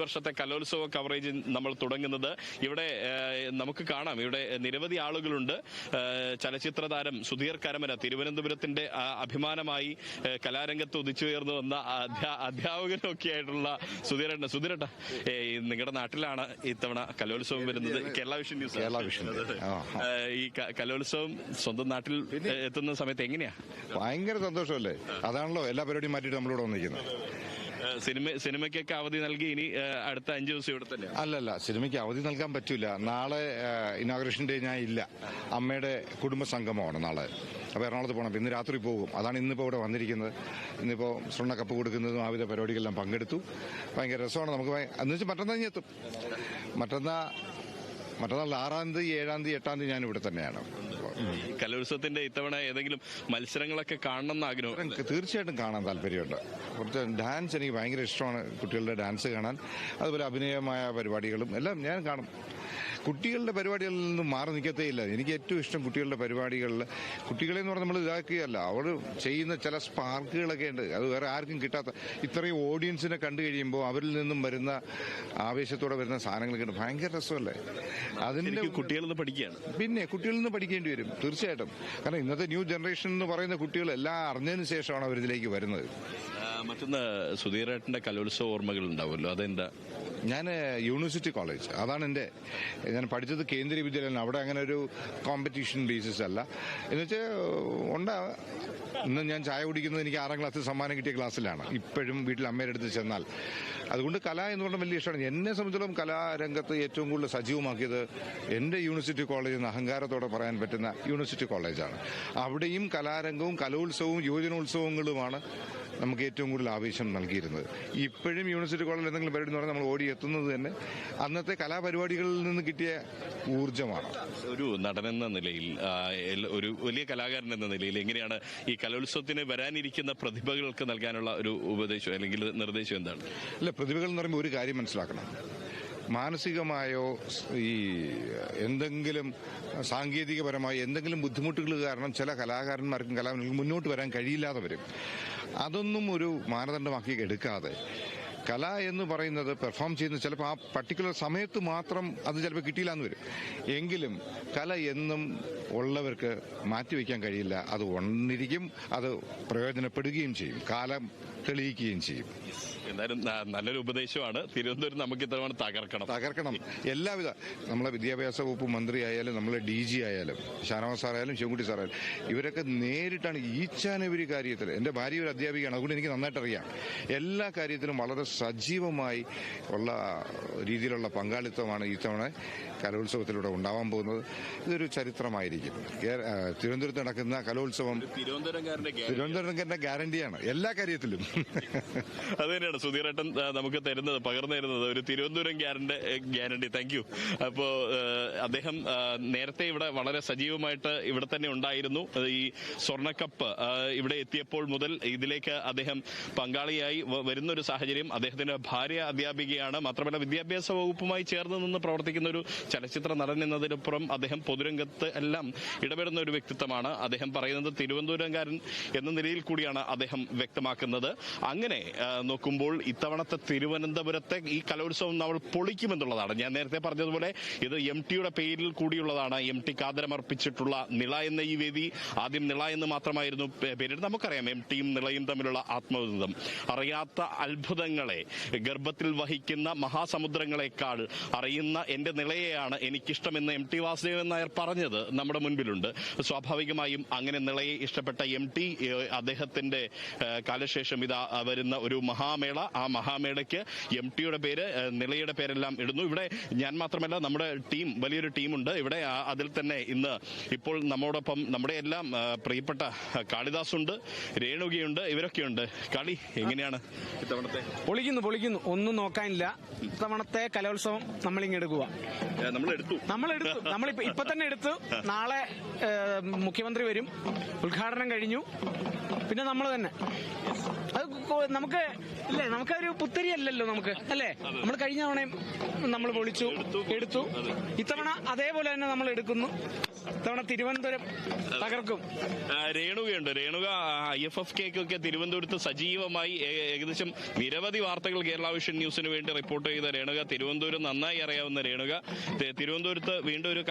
വർഷത്തെ കലോത്സവ കവറേജ് നമ്മൾ തുടങ്ങുന്നത്. ഇവിടെ നമുക്ക് കാണാം, ഇവിടെ നിരവധി ആളുകളുണ്ട്. ചലച്ചിത്ര താരം സുധീർ കരമന, തിരുവനന്തപുരത്തിന്റെ അഭിമാനമായി കലാരംഗത്ത് ഉദിച്ചുയർന്നു വന്ന അധ്യാപകനൊക്കെ ആയിട്ടുള്ള സുധീരേട്ട, നിങ്ങളുടെ നാട്ടിലാണ് ഇത്തവണ കലോത്സവം വരുന്നത്. Kerala vision news. ഈ കലോത്സവം സ്വന്തം നാട്ടിൽ എത്തുന്ന സമയത്ത് എങ്ങനെയാ? ഭയങ്കര സന്തോഷമല്ലേ? അതാണല്ലോ എല്ലാ പരിപാടിയും മാറ്റിയിട്ട് നമ്മളിവിടെ വന്നിരിക്കുന്നത്. സിനിമയ്ക്കൊക്കെ അവധി നൽകി ഇനി അടുത്ത 5 ദിവസം ഇവിടെ തന്നെ? അല്ലല്ല, സിനിമയ്ക്ക് അവധി നൽകാൻ പറ്റൂല. നാളെ ഇനോഗ്രേഷൻ ഡേ ഞാൻ ഇല്ല. അമ്മയുടെ കുടുംബ സംഗമമാണ് നാളെ. അപ്പോൾ എറണാകുളത്ത് പോകണം. ഇന്ന് രാത്രി പോകും. അതാണ് ഇന്നിപ്പോൾ ഇവിടെ വന്നിരിക്കുന്നത്. ഇന്നിപ്പോൾ സ്വർണ്ണ കപ്പ് കൊടുക്കുന്നതും ആവിധ പരിപാടികളെല്ലാം പങ്കെടുത്തു. ഭയങ്കര രസമാണ്. നമുക്ക് എന്ന് വെച്ചാൽ മറ്റന്നാൾ എത്തും. മറ്റന്നാൾ 6-ാം തീയതി, 7-ാം തീയതി, 8-ാം തീയതി ഞാൻ ഇവിടെ തന്നെയാണ്. കലോത്സവത്തിന്റെ ഇത്തവണ ഏതെങ്കിലും മത്സരങ്ങളൊക്കെ കാണണം എന്ന് ആഗ്രഹം? തീർച്ചയായിട്ടും കാണാൻ താല്പര്യമുണ്ട്. കുറച്ച് ഡാൻസ് എനിക്ക് ഭയങ്കര ഇഷ്ടമാണ്. കുട്ടികളുടെ ഡാൻസ് കാണാൻ, അതുപോലെ അഭിനയമായ പരിപാടികളും എല്ലാം ഞാൻ കാണും. കുട്ടികളുടെ പരിപാടികളിൽ നിന്നും മാറി നിൽക്കത്തേയില്ല. എനിക്ക് ഏറ്റവും ഇഷ്ടം കുട്ടികളുടെ പരിപാടികളിൽ, കുട്ടികളെ എന്ന് പറഞ്ഞാൽ നമ്മൾ ഇതാക്കുകയല്ല, അവർ ചെയ്യുന്ന ചില സ്പാർക്കുകളൊക്കെ ഉണ്ട്. അത് വേറെ ആർക്കും കിട്ടാത്ത. ഇത്രയും ഓഡിയൻസിനെ കണ്ടു കഴിയുമ്പോൾ അവരിൽ നിന്നും വരുന്ന ആവേശത്തോടെ വരുന്ന സാധനങ്ങളൊക്കെ ഉണ്ട്. ഭയങ്കര രസമല്ലേ? അതിന്റെ കുട്ടികളിൽ നിന്ന് പഠിക്കുകയാണ്. പിന്നെ കുട്ടികളിൽ നിന്ന് പഠിക്കേണ്ടി വരും തീർച്ചയായിട്ടും. കാരണം ഇന്നത്തെ ന്യൂ ജനറേഷൻ എന്ന് പറയുന്ന കുട്ടികൾ എല്ലാം അറിഞ്ഞതിന് ശേഷമാണ് അവരിതിലേക്ക് വരുന്നത്. മറ്റൊന്ന്, സുധീരേട്ടന്റെ കലോത്സവ ഓർമ്മകൾ ഉണ്ടാവുമല്ലോ, അതെന്താ? ഞാൻ യൂണിവേഴ്സിറ്റി കോളേജ്, അതാണ് ഞാൻ പഠിച്ചത് കേന്ദ്രീയ വിദ്യാലയം. അവിടെ അങ്ങനെ ഒരു കോമ്പറ്റീഷൻ ബേസിസ് അല്ല. എന്നുവെച്ചാൽ ഇന്ന് ഞാൻ ചായ കുടിക്കുന്നത് എനിക്ക് 6-ാം ക്ലാസ്സിൽ സമ്മാനം കിട്ടിയ ക്ലാസ്സിലാണ്. ഇപ്പോഴും വീട്ടിൽ അമ്മയുടെ അടുത്ത് ചെന്നാൽ. അതുകൊണ്ട് കല എന്ന് പറഞ്ഞാൽ വലിയ ഇഷ്ടമാണ്. എന്നെ സംബന്ധിച്ചിടത്തോളം കലാരംഗത്ത് ഏറ്റവും കൂടുതൽ സജീവമാക്കിയത് എൻ്റെ യൂണിവേഴ്സിറ്റി കോളേജ് എന്ന് അഹങ്കാരത്തോടെ പറയാൻ പറ്റുന്ന യൂണിവേഴ്സിറ്റി കോളേജാണ്. അവിടെയും കലാരംഗവും കലോത്സവവും യുവജനോത്സവങ്ങളുമാണ് നമുക്ക് ഏറ്റവും കൂടുതൽ ആവേശം നൽകിയിരുന്നത്. ഇപ്പോഴും യൂണിവേഴ്സിറ്റി കോളേജിൽ എന്തെങ്കിലും പരിപാടി എന്ന് പറഞ്ഞാൽ നമ്മൾ ഓടി എത്തുന്നത് തന്നെ അന്നത്തെ കലാപരിപാടികളിൽ നിന്ന് കിട്ടിയ ഊർജ്ജമാണ്. ഒരു നടനെന്ന നിലയിൽ, ഒരു വലിയ കലാകാരൻ എന്ന നിലയിൽ എങ്ങനെയാണ് ഈ കലോത്സവത്തിന് വരാനിരിക്കുന്ന പ്രതിഭകൾക്ക് നൽകാനുള്ള ഒരു ഉപദേശം അല്ലെങ്കിൽ നിർദ്ദേശം എന്താണ്? അല്ല, പ്രതിഭകൾ എന്ന് പറയുമ്പോൾ ഒരു കാര്യം മനസ്സിലാക്കണം. മാനസികമായോ ഈ എന്തെങ്കിലും സാങ്കേതികപരമായ എന്തെങ്കിലും ബുദ്ധിമുട്ടുകൾ കാരണം ചില കലാകാരന്മാർക്കും കലാകാരന്മാർക്കും മുന്നോട്ട് വരാൻ കഴിയില്ലാതെ വരും. അതൊന്നും ഒരു മാനദണ്ഡമാക്കി എടുക്കാതെ, കല എന്ന് പറയുന്നത് പെർഫോം ചെയ്യുന്ന ചിലപ്പോൾ ആ പർട്ടിക്കുലർ സമയത്ത് മാത്രം അത് ചിലപ്പോൾ കിട്ടിയില്ല എന്ന് വരും. എങ്കിലും കല എന്നും ഉള്ളവർക്ക് മാറ്റിവെക്കാൻ കഴിയില്ല. അത് ഒന്നിരിക്കും, അത് പ്രയോജനപ്പെടുകയും ചെയ്യും, കാലം തെളിയിക്കുകയും ചെയ്യും. എന്തായാലും നല്ലൊരു ഉപദേശമാണ്. തിരുവനന്തപുരം നമുക്ക് ഇത്തവണ തകർക്കണം. എല്ലാവിധ നമ്മളെ വിദ്യാഭ്യാസ വകുപ്പ് മന്ത്രിയായാലും നമ്മളെ DG ആയാലും ഷാനവാസ് സാറായാലും ശിവൻകുട്ടി സാറായാലും ഇവരൊക്കെ നേരിട്ടാണ് ഈച്ച് ആൻഡ് എവരി കാര്യത്തിൽ. എൻ്റെ ഭാര്യ ഒരു അധ്യാപികയാണ്, അതുകൊണ്ട് എനിക്ക് നന്നായിട്ട് അറിയാം. എല്ലാ കാര്യത്തിലും വളരെ സജീവമായി ഉള്ള രീതിയിലുള്ള പങ്കാളിത്തമാണ് ഈ തവണ കലോത്സവത്തിലൂടെ ഉണ്ടാവാൻ പോകുന്നത്. ഇതൊരു ചരിത്രമായിരിക്കും. തിരുവനന്തപുരത്ത് നടക്കുന്ന കലോത്സവം തിരുവനന്തപുരംകാരന്റെ ഗ്യാരണ്ടിയാണ് എല്ലാ കാര്യത്തിലും. അത് തന്നെയാണ് സുധീരേട്ടൻ നമുക്ക് പകർന്നു തരുന്നത്, ഒരു തിരുവനന്തപുരം ഗ്യാരണ്ടി. Thank you. അപ്പോ അദ്ദേഹം നേരത്തെ ഇവിടെ വളരെ സജീവമായിട്ട് ഇവിടെ തന്നെ ഉണ്ടായിരുന്നു. ഈ സ്വർണ്ണക്കപ്പ് ഇവിടെ എത്തിയപ്പോൾ മുതൽ ഇതിലേക്ക് അദ്ദേഹം പങ്കാളിയായി വരുന്ന ഒരു സാഹചര്യം. അദ്ദേഹത്തിന്റെ ഭാര്യ അധ്യാപികയാണ്. മാത്രമല്ല വിദ്യാഭ്യാസ വകുപ്പുമായി ചേർന്ന് നിന്ന് പ്രവർത്തിക്കുന്ന ഒരു ചലച്ചിത്ര നടൻ എന്നതിനപ്പുറം അദ്ദേഹം പൊതുരംഗത്ത് എല്ലാം ഇടപെടുന്ന ഒരു വ്യക്തിത്വമാണ്. അദ്ദേഹം പറയുന്നത് തിരുവനന്തപുരംകാരൻ എന്ന നിലയിൽ കൂടിയാണ് അദ്ദേഹം വ്യക്തമാക്കുന്നത്. അങ്ങനെ നോക്കുമ്പോൾ ഇത്തവണത്തെ തിരുവനന്തപുരത്തെ ഈ കലോത്സവം നമ്മൾ പൊളിക്കുമെന്നുള്ളതാണ്. ഞാൻ നേരത്തെ പറഞ്ഞതുപോലെ ഇത് MTയുടെ പേരിൽ കൂടിയുള്ളതാണ്. MT കാതരമർപ്പിച്ചിട്ടുള്ള നിള എന്ന ഈ വേദി ആദ്യം നിള എന്ന് മാത്രമായിരുന്നു പേരിട്ട്. നമുക്കറിയാം MTയും നിളയും തമ്മിലുള്ള ആത്മബന്ധം. അറിയാത്ത അത്ഭുതങ്ങളെ ഗർഭത്തിൽ വഹിക്കുന്ന മഹാസമുദ്രങ്ങളെക്കാൾ അറിയുന്ന എന്റെ നിളയെയാണ് എനിക്കിഷ്ടമെന്ന് MT വാസുദേവൻ നായർ പറഞ്ഞത് നമ്മുടെ മുൻപിലുണ്ട്. സ്വാഭാവികമായും അങ്ങനെ നിളയെ ഇഷ്ടപ്പെട്ട MT അദ്ദേഹത്തിന്റെ കാലശേഷം ഇതാ വരുന്ന ഒരു മഹാമേള, ആ മഹാമേളയ്ക്ക് MTയുടെ പേര്, നിളയുടെ പേരെല്ലാം ഇടുന്നു. ഇവിടെ ഞാൻ മാത്രമല്ല, നമ്മുടെ ടീം, വലിയൊരു ടീമുണ്ട് ഇവിടെ. അതിൽ തന്നെ ഇന്ന് ഇപ്പോൾ നമ്മോടൊപ്പം നമ്മുടെ എല്ലാം പ്രിയപ്പെട്ട കാളിദാസ് ഉണ്ട്, രേണുകയുണ്ട്, ഇവരൊക്കെയുണ്ട്. കളി എങ്ങനെയാണ് ഇത്തവണത്തെ? പൊളിക്കുന്നു, ഒന്നും നോക്കാനില്ല. ഇത്തവണത്തെ കലോത്സവം നമ്മളിങ്ങെടുക്കുക. നമ്മളിപ്പോ തന്നെ എടുത്തു. നാളെ മുഖ്യമന്ത്രി വരും, ഉദ്ഘാടനം കഴിഞ്ഞു, പിന്നെ നമ്മൾ തന്നെ. അത് നമുക്ക് ഇല്ലേ, നമുക്കൊരു പുത്തരി അല്ലല്ലോ നമുക്ക്, അല്ലേ? നമ്മൾ കഴിഞ്ഞ തവണയും നമ്മൾ പൊളിച്ചു എടുത്തു. ഇത്തവണ അതേപോലെ തന്നെ നമ്മൾ എടുക്കുന്നു. ഇത്തവണ തിരുവനന്തപുരം തകർക്കും. രേണുകയുണ്ട്. രേണുക IFFK തിരുവനന്തപുരത്ത് സജീവമായി ഏകദേശം നിരവധി വാർത്തകൾ കേരള വിഷൻ ന്യൂസിന് വേണ്ടി റിപ്പോർട്ട് ചെയ്ത രേണുക, തിരുവനന്തപുരം നന്നായി അറിയാവുന്ന രേണുക, തിരുവനന്തപുരത്ത് വീണ്ടും ഒരു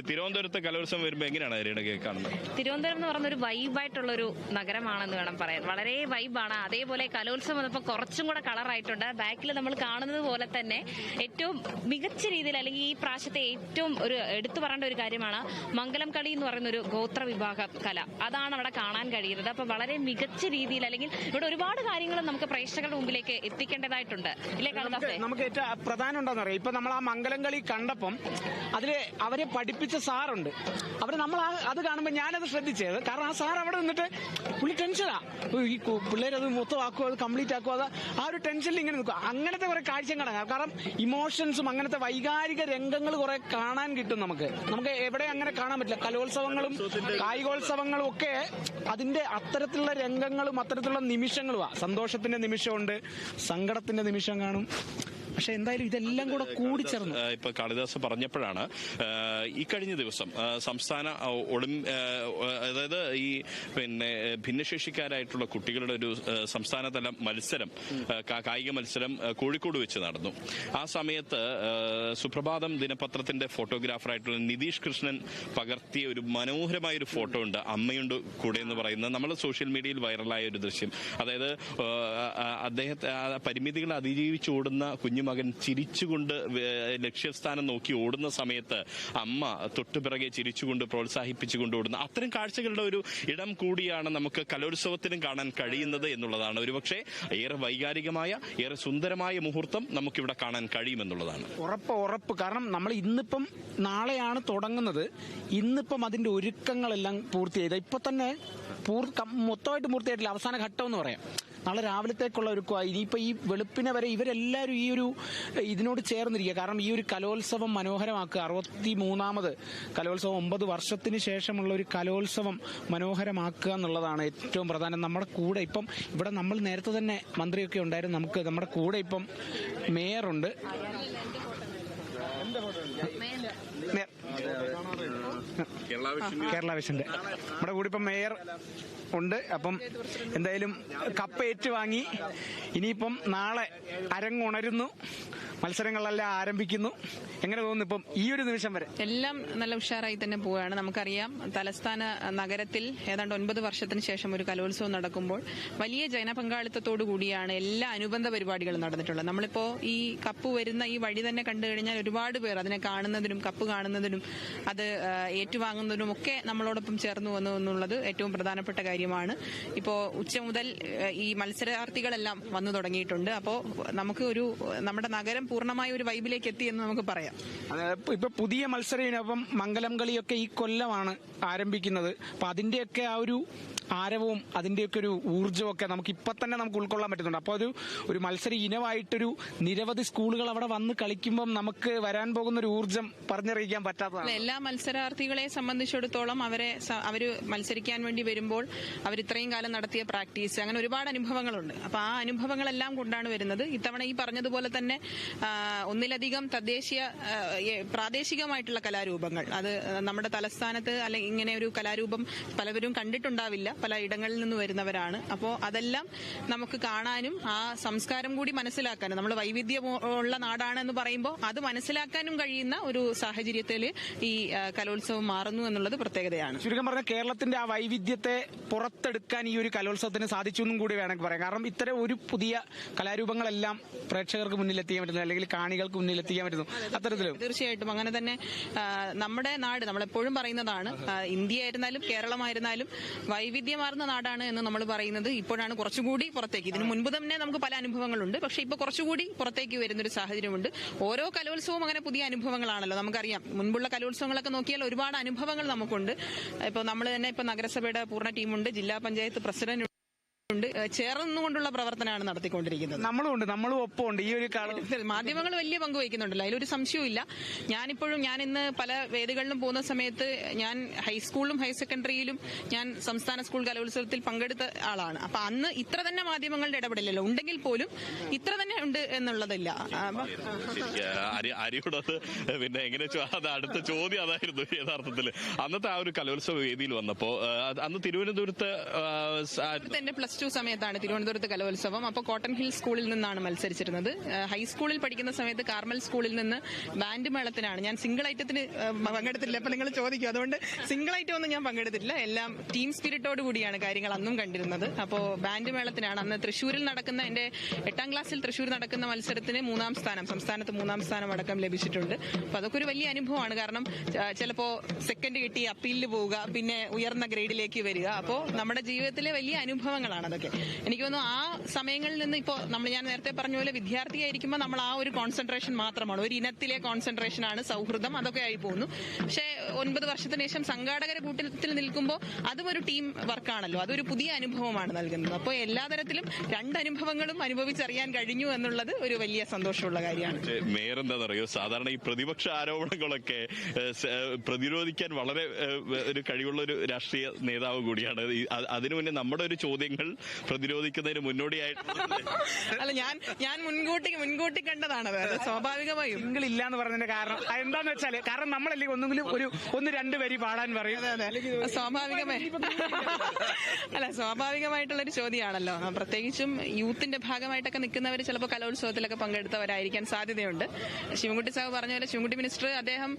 തിരുവനന്തപുരത്ത് കലോത്സവം വരുമ്പോ എങ്ങനെയാണ് രേണുക കാണുന്നത്? തിരുവനന്തപുരം എന്ന് പറയുന്ന ഒരു വൈബായിട്ടുള്ള ഒരു നഗരമാണെന്ന് വേണം പറയാൻ. വളരെ വൈബാണ്. അതേപോലെ കലോത്സവം വന്നപ്പോൾ കുറച്ചും കൂടെ കളറായിട്ടുണ്ട്. ബാക്കിൽ നമ്മൾ കാണുന്നത് പോലെ തന്നെ ഏറ്റവും മികച്ച രീതിയിൽ, അല്ലെങ്കിൽ ഈ പ്രാവശ്യത്തെ ഏറ്റവും ഒരു എടുത്തു പറയേണ്ട ഒരു കാര്യമാണ് മംഗലം കളി എന്ന് പറയുന്ന ഒരു ഗോത്ര വിഭാഗ കല. അതാണ് അവിടെ കാണാൻ കഴിയുന്നത്. അപ്പൊ വളരെ മികച്ച രീതിയിൽ, അല്ലെങ്കിൽ ഇവിടെ ഒരുപാട് കാര്യങ്ങൾ നമുക്ക് പ്രേക്ഷകരുടെ മുമ്പിലേക്ക് എത്തിക്കേണ്ടതായിട്ടുണ്ട്. ഇല്ലേ കാളിദാസേ? നമുക്ക് ഏറ്റവും പ്രധാനം എന്താണെന്ന് അറിയാം, ഇപ്പൊ നമ്മൾ ആ മംഗലം കളി കണ്ടപ്പം അതില് അവരെ പഠിപ്പിച്ച സാറുണ്ട്. നമ്മൾ അത് കാണുമ്പോൾ ഞാനത് ശ്രദ്ധിച്ചത്. കാരണം ആ സാർ അവിടെ നിന്നിട്ട് പുള്ളി ടെൻഷനാ, ഈ പിള്ളേരത് മൊത്തം ആക്കുമോ, അത് കംപ്ലീറ്റ് ആക്കുമോ, അത് ആ ഒരു ടെൻഷനിൽ ഇങ്ങനെ നിൽക്കും. അങ്ങനത്തെ കുറെ കാഴ്ച കാണാം. കാരണം ഇമോഷൻസും അങ്ങനത്തെ വൈകാരിക രംഗങ്ങൾ കുറെ കാണാൻ കിട്ടും. നമുക്ക് എവിടെ അങ്ങനെ കാണാൻ പറ്റില്ല. കലോത്സവങ്ങളും കായികോത്സവങ്ങളും ഒക്കെ അതിന്റെ അത്തരത്തിലുള്ള രംഗങ്ങളും അത്തരത്തിലുള്ള നിമിഷങ്ങളുമാണ്. സന്തോഷത്തിന്റെ നിമിഷമുണ്ട്, സങ്കടത്തിന്റെ നിമിഷം കാണും. പക്ഷെ എന്തായാലും ഇതെല്ലാം കൂടെ കൂടിച്ചേർന്ന് ഇപ്പൊ കാളിദാസ് പറഞ്ഞപ്പോഴാണ് ഈ കഴിഞ്ഞ ദിവസം സംസ്ഥാന അതായത് ഈ ഭിന്നശേഷിക്കാരായിട്ടുള്ള കുട്ടികളുടെ ഒരു സംസ്ഥാനതല മത്സരം, കായിക മത്സരം കോഴിക്കോട് വെച്ച് നടന്നു. ആ സമയത്ത് സുപ്രഭാതം ദിനപത്രത്തിന്റെ ഫോട്ടോഗ്രാഫറായിട്ടുള്ള നിതീഷ് കൃഷ്ണൻ പകർത്തിയ ഒരു മനോഹരമായ ഒരു ഫോട്ടോ ഉണ്ട്. അമ്മയുണ്ട് കൂടെ എന്ന് പറയുന്നത് നമ്മൾ സോഷ്യൽ മീഡിയയിൽ വൈറലായ ഒരു ദൃശ്യം. അതായത് അദ്ദേഹത്തെ പരിമിതികൾ അതിജീവിച്ച് ഓടുന്ന കുഞ്ഞുമകൻ ചിരിച്ചുകൊണ്ട് ലക്ഷ്യസ്ഥാനം നോക്കി ഓടുന്ന സമയത്ത് അമ്മ തൊട്ടുപിറകെ ചിരിച്ചുകൊണ്ട് പ്രോത്സാഹിപ്പിച്ചുകൊണ്ട് ഓടുന്ന അത്തരം കാഴ്ചകളുടെ ഒരു ഇടം കൂടിയാണ് നമുക്ക് കലോത്സവത്തിനും കാണാൻ കഴിയുന്നത് എന്നുള്ളതാണ്. ഒരുപക്ഷെ ഏറെ വൈകാരികമായ, ഏറെ സുന്ദരമായ മുഹൂർത്തം നമുക്കിവിടെ കാണാൻ കഴിയുമെന്നുള്ളതാണ്. ഉറപ്പ്. കാരണം നമ്മൾ ഇന്നിപ്പം നാളെയാണ് തുടങ്ങുന്നത്. ഇന്നിപ്പം അതിന്റെ ഒരുക്കങ്ങളെല്ലാം പൂർത്തിയായത്. ഇപ്പൊ തന്നെ മൊത്തമായിട്ട് പൂർത്തിയായിട്ടില്ല. അവസാന ഘട്ടം എന്ന് പറയാം. നാളെ രാവിലത്തേക്കുള്ള ഒരുക്കമായി. ഇനിയിപ്പോൾ ഈ വെളുപ്പിനെ വരെ ഇവരെല്ലാവരും ഈ ഒരു ഇതിനോട് ചേർന്നിരിക്കുക. കാരണം ഈ ഒരു കലോത്സവം മനോഹരമാക്കുക, 63ാമത് കലോത്സവം, 9 വർഷത്തിന് ശേഷമുള്ള ഒരു കലോത്സവം മനോഹരമാക്കുക എന്നുള്ളതാണ് ഏറ്റവും പ്രധാനം. നമ്മുടെ കൂടെ ഇപ്പം ഇവിടെ നമ്മൾ നേരത്തെ തന്നെ മന്ത്രിയൊക്കെ ഉണ്ടായിരുന്നു. നമ്മുടെ കൂടെ ഇപ്പം മേയറുണ്ട്. കേരള വിഷന്റെ നമ്മുടെ കൂടെ ഇപ്പം മേയർ ഉണ്ട്. അപ്പം എന്തായാലും കപ്പ് ഏറ്റുവാങ്ങി ഇനിയിപ്പം നാളെ അരങ്ങുണരുന്നു, മത്സരങ്ങളെല്ലാം ആരംഭിക്കുന്നു. എങ്ങനെ തോന്നുന്നു ഇപ്പം ഈ ഒരു നിമിഷം വരെ? എല്ലാം നല്ല ഉഷാറായി തന്നെ പോവുകയാണ്. നമുക്കറിയാം, തലസ്ഥാന നഗരത്തിൽ ഏതാണ്ട് 9 വർഷത്തിന് ശേഷം ഒരു കലോത്സവം നടക്കുമ്പോൾ വലിയ ജനപങ്കാളിത്തത്തോടു കൂടിയാണ് എല്ലാ അനുബന്ധ പരിപാടികളും നടന്നിട്ടുള്ളത്. നമ്മളിപ്പോ ഈ കപ്പ് വരുന്ന ഈ വഴി തന്നെ കണ്ടു കഴിഞ്ഞാൽ ഒരുപാട് പേർ അതിനെ കാണുന്നതിനും കപ്പ് കാണുന്നതിനും അത് ഏറ്റുവാങ്ങുന്നതിനും ഒക്കെ നമ്മളോടൊപ്പം ചേർന്ന് വന്നു എന്നുള്ളത് ഏറ്റവും പ്രധാനപ്പെട്ട കാര്യമാണ്. ഇപ്പോ ഉച്ച മുതൽ ഈ മത്സരാർത്ഥികളെല്ലാം വന്നു തുടങ്ങിയിട്ടുണ്ട്. അപ്പോൾ നമുക്ക് നമ്മുടെ നഗരം പൂർണ്ണമായ ഒരു വൈബിലേക്ക് എത്തി എന്ന് നമുക്ക് പറയാം. ഇപ്പൊ പുതിയ മത്സരം മംഗലം കളിയൊക്കെ ഈ കൊല്ലമാണ് ആരംഭിക്കുന്നത്. അപ്പൊ അതിന്റെയൊക്കെ ആ ഒരു ആരവവും അതിന്റെയൊക്കെ ഒരു ഊർജ്ജമൊക്കെ നമുക്ക് ഇപ്പൊ തന്നെ നമുക്ക് ഉൾക്കൊള്ളാൻ പറ്റുന്നുണ്ട്. അപ്പോൾ ഒരു മത്സര ഇനമായിട്ടൊരു നിരവധി സ്കൂളുകൾ അവിടെ വന്ന് കളിക്കുമ്പോൾ നമുക്ക് വരാൻ പോകുന്ന ഒരു ഊർജ്ജം പറഞ്ഞറിയിക്കാൻ പറ്റാത്തതാണ്. എല്ലാ മത്സരാർത്ഥികളെ സംബന്ധിച്ചിടത്തോളം അവര് മത്സരിക്കാൻ വേണ്ടി വരുമ്പോൾ അവർ ഇത്രയും കാലം നടത്തിയ പ്രാക്ടീസ്, അങ്ങനെ ഒരുപാട് അനുഭവങ്ങളുണ്ട്. അപ്പൊ ആ അനുഭവങ്ങളെല്ലാം കൊണ്ടാണ് വരുന്നത്. ഇത്തവണ ഈ പറഞ്ഞതുപോലെ തന്നെ ഒന്നിലധികം പ്രാദേശികമായിട്ടുള്ള കലാരൂപങ്ങൾ, അത് നമ്മുടെ തലസ്ഥാനത്ത് അല്ലെങ്കിൽ ഇങ്ങനെ ഒരു കലാരൂപം പലവരും കണ്ടിട്ടുണ്ടാവില്ല, പല ഇടങ്ങളിൽ നിന്ന് വരുന്നവരാണ്. അപ്പോൾ അതെല്ലാം നമുക്ക് കാണാനും ആ സംസ്കാരം കൂടി മനസ്സിലാക്കാനും, നമ്മൾ വൈവിധ്യമുള്ള നാടാണെന്ന് പറയുമ്പോൾ അത് മനസ്സിലാക്കാനും കഴിയുന്ന ഒരു സാഹചര്യത്തിൽ ഈ കലോത്സവം മാറുന്നു എന്നുള്ളത് പ്രത്യേകതയാണ്. ചുരുക്കം പറഞ്ഞ കേരളത്തിന്റെ ആ വൈവിധ്യത്തെ പുറത്തെടുക്കാൻ ഈ ഒരു കലോത്സവത്തിന് സാധിച്ചു എന്നും കൂടി വേണമെങ്കിൽ പറയാം. കാരണം ഇത്തരം ഒരു പുതിയ കലാരൂപങ്ങളെല്ലാം പ്രേക്ഷകർക്ക് മുന്നിൽ എത്തിക്കാൻ പറ്റുന്നു, അല്ലെങ്കിൽ കാണികൾക്ക് മുന്നിൽ എത്തിക്കാൻ പറ്റുന്നു. അത്തരത്തിലും തീർച്ചയായിട്ടും അങ്ങനെ തന്നെ നമ്മുടെ നാട്, നമ്മളെപ്പോഴും പറയുന്നതാണ്, ഇന്ത്യ ആയിരുന്നാലും കേരളമായിരുന്നാലും വൈവിധ്യമാർന്ന നാടാണ് എന്ന് നമ്മൾ പറയുന്നത് ഇപ്പോഴാണ് കുറച്ചുകൂടി പുറത്തേക്ക്. ഇതിനു മുൻപ് തന്നെ നമുക്ക് പല അനുഭവങ്ങളുണ്ട്, പക്ഷെ ഇപ്പൊ കുറച്ചുകൂടി പുറത്തേക്ക് വരുന്നൊരു സാഹചര്യമുണ്ട്. ഓരോ കലോത്സവവും അങ്ങനെ പുതിയ അനുഭവങ്ങളാണല്ലോ. നമുക്കറിയാം, മുൻപുള്ള കലോത്സവങ്ങളൊക്കെ നോക്കിയാൽ ഒരുപാട് അനുഭവങ്ങൾ നമുക്കുണ്ട്. ഇപ്പൊ നമ്മൾ തന്നെ ഇപ്പൊ നഗരസഭയുടെ പൂർണ്ണ ടീമുണ്ട്, ജില്ലാ പഞ്ചായത്ത് പ്രസിഡന്റ് ഉണ്ട്, ചേർന്നുകൊണ്ടുള്ള പ്രവർത്തനമാണ് നടത്തിക്കൊണ്ടിരിക്കുന്നത്. നമ്മളും ഒപ്പമുണ്ട് ഈ ഒരു മാധ്യമങ്ങൾ വലിയ പങ്ക് വഹിക്കുന്നുണ്ടല്ലോ, അതിലൊരു സംശയവും. ഞാൻ ഇന്ന് പല വേദികളിലും പോകുന്ന സമയത്ത് ഞാൻ ഹൈസ്കൂളിലും ഹയർ സെക്കൻഡറിയിലും ഞാൻ സംസ്ഥാന സ്കൂൾ കലോത്സവത്തിൽ പങ്കെടുത്ത ആളാണ്. അപ്പൊ അന്ന് ഇത്ര തന്നെ മാധ്യമങ്ങളുടെ ഇടപെടലല്ലോ, ഉണ്ടെങ്കിൽ പോലും ഇത്ര തന്നെ ഉണ്ട് എന്നുള്ളതില്ല. അരിയോടത് പിന്നെ എങ്ങനെ അത് അടുത്ത ചോദ്യം അതായിരുന്നു യഥാർത്ഥത്തില്. അന്നത്തെ ആ ഒരു കലോത്സവ വേദിയിൽ വന്നപ്പോ അന്ന് തിരുവനന്തപുരത്ത് എന്റെ +2 സമയത്താണ് തിരുവനന്തപുരത്ത് കലോത്സവം. അപ്പോൾ കോട്ടൺ ഹിൽ സ്കൂളിൽ നിന്നാണ് മത്സരിച്ചിരുന്നത്. ഹൈസ്കൂളിൽ പഠിക്കുന്ന സമയത്ത് കാർമൽ സ്കൂളിൽ നിന്ന് ബാൻഡ് മേളത്തിനാണ്. ഞാൻ സിംഗിൾ ഐറ്റത്തിന് പങ്കെടുത്തില്ല. അപ്പൊ നിങ്ങൾ ചോദിക്കും, അതുകൊണ്ട് സിംഗിൾ ഐറ്റം ഒന്നും ഞാൻ പങ്കെടുത്തിട്ടില്ല. എല്ലാം ടീം സ്പിരിറ്റോട് കൂടിയാണ് കാര്യങ്ങൾ അന്നും കണ്ടിരുന്നത്. അപ്പോൾ ബാൻഡ് മേളത്തിനാണ് അന്ന് തൃശ്ശൂരിൽ നടക്കുന്ന, എന്റെ 8ാം ക്ലാസ്സിൽ തൃശ്ശൂർ നടക്കുന്ന മത്സരത്തിന് 3ാം സ്ഥാനം, സംസ്ഥാനത്ത് 3ാം സ്ഥാനം അടക്കം ലഭിച്ചിട്ടുണ്ട്. അപ്പൊ അതൊക്കെ ഒരു വലിയ അനുഭവമാണ്. കാരണം ചിലപ്പോ സെക്കൻഡ് കിട്ടി അപ്പീലിൽ പോവുക, പിന്നെ ഉയർന്ന ഗ്രേഡിലേക്ക് വരിക. അപ്പോൾ നമ്മുടെ ജീവിതത്തിലെ വലിയ അനുഭവങ്ങളാണ് അതൊക്കെ. എനിക്ക് തോന്നുന്നു ആ സമയങ്ങളിൽ നിന്ന് ഇപ്പോൾ ഞാൻ നേരത്തെ പറഞ്ഞ പോലെ വിദ്യാർത്ഥിയായിരിക്കുമ്പോൾ നമ്മൾ ആ ഒരു കോൺസെൻട്രേഷൻ മാത്രമാണ്, ഒരു ഇനത്തിലെ കോൺസെൻട്രേഷൻ ആണ്, സൗഹൃദം അതൊക്കെ ആയി പോകുന്നു. പക്ഷേ 9 വർഷത്തിന് ശേഷം സംഘാടകരെ കൂട്ടത്തിൽ നിൽക്കുമ്പോൾ അതും ഒരു ടീം വർക്കാണല്ലോ, അതൊരു പുതിയ അനുഭവമാണ് നൽകുന്നത്. അപ്പോൾ എല്ലാ തരത്തിലും 2 അനുഭവങ്ങളും അനുഭവിച്ചറിയാൻ കഴിഞ്ഞു എന്നുള്ളത് ഒരു വലിയ സന്തോഷമുള്ള കാര്യമാണ്. മേയർ എന്താണെന്നറിയോ, സാധാരണ ഈ പ്രതിപക്ഷ ആരോപണങ്ങളൊക്കെ പ്രതിരോധിക്കാൻ വളരെ ഒരു കഴിവുള്ള ഒരു രാഷ്ട്രീയ നേതാവ് കൂടിയാണ്. അതിനു മുന്നേ നമ്മുടെ ഒരു ചോദ്യങ്ങൾ പ്രതിരോധിക്കുന്നതിന് മുന്നോടിയായിട്ട് അല്ല, ഞാൻ മുൻകൂട്ടി കണ്ടതാണ്. സ്വാഭാവികമായും സിംഗിൾ ഇല്ല എന്ന് പറഞ്ഞതിന്റെ കാരണം എന്താന്ന് വെച്ചാല്, കാരണം നമ്മളല്ലേ ഒന്നെങ്കിലും 1-2 വരി പാടാൻ പറയും. സ്വാഭാവികമായിട്ടുള്ളൊരു ചോദ്യമാണല്ലോ. പ്രത്യേകിച്ചും യൂത്തിന്റെ ഭാഗമായിട്ടൊക്കെ നിൽക്കുന്നവർ ചിലപ്പോൾ കലോത്സവത്തിലൊക്കെ പങ്കെടുത്തവരായിരിക്കാൻ സാധ്യതയുണ്ട്. ശിവൻകുട്ടി സാഹു പറഞ്ഞ പോലെ, ശിവൻകുട്ടി മിനിസ്റ്റർ അദ്ദേഹം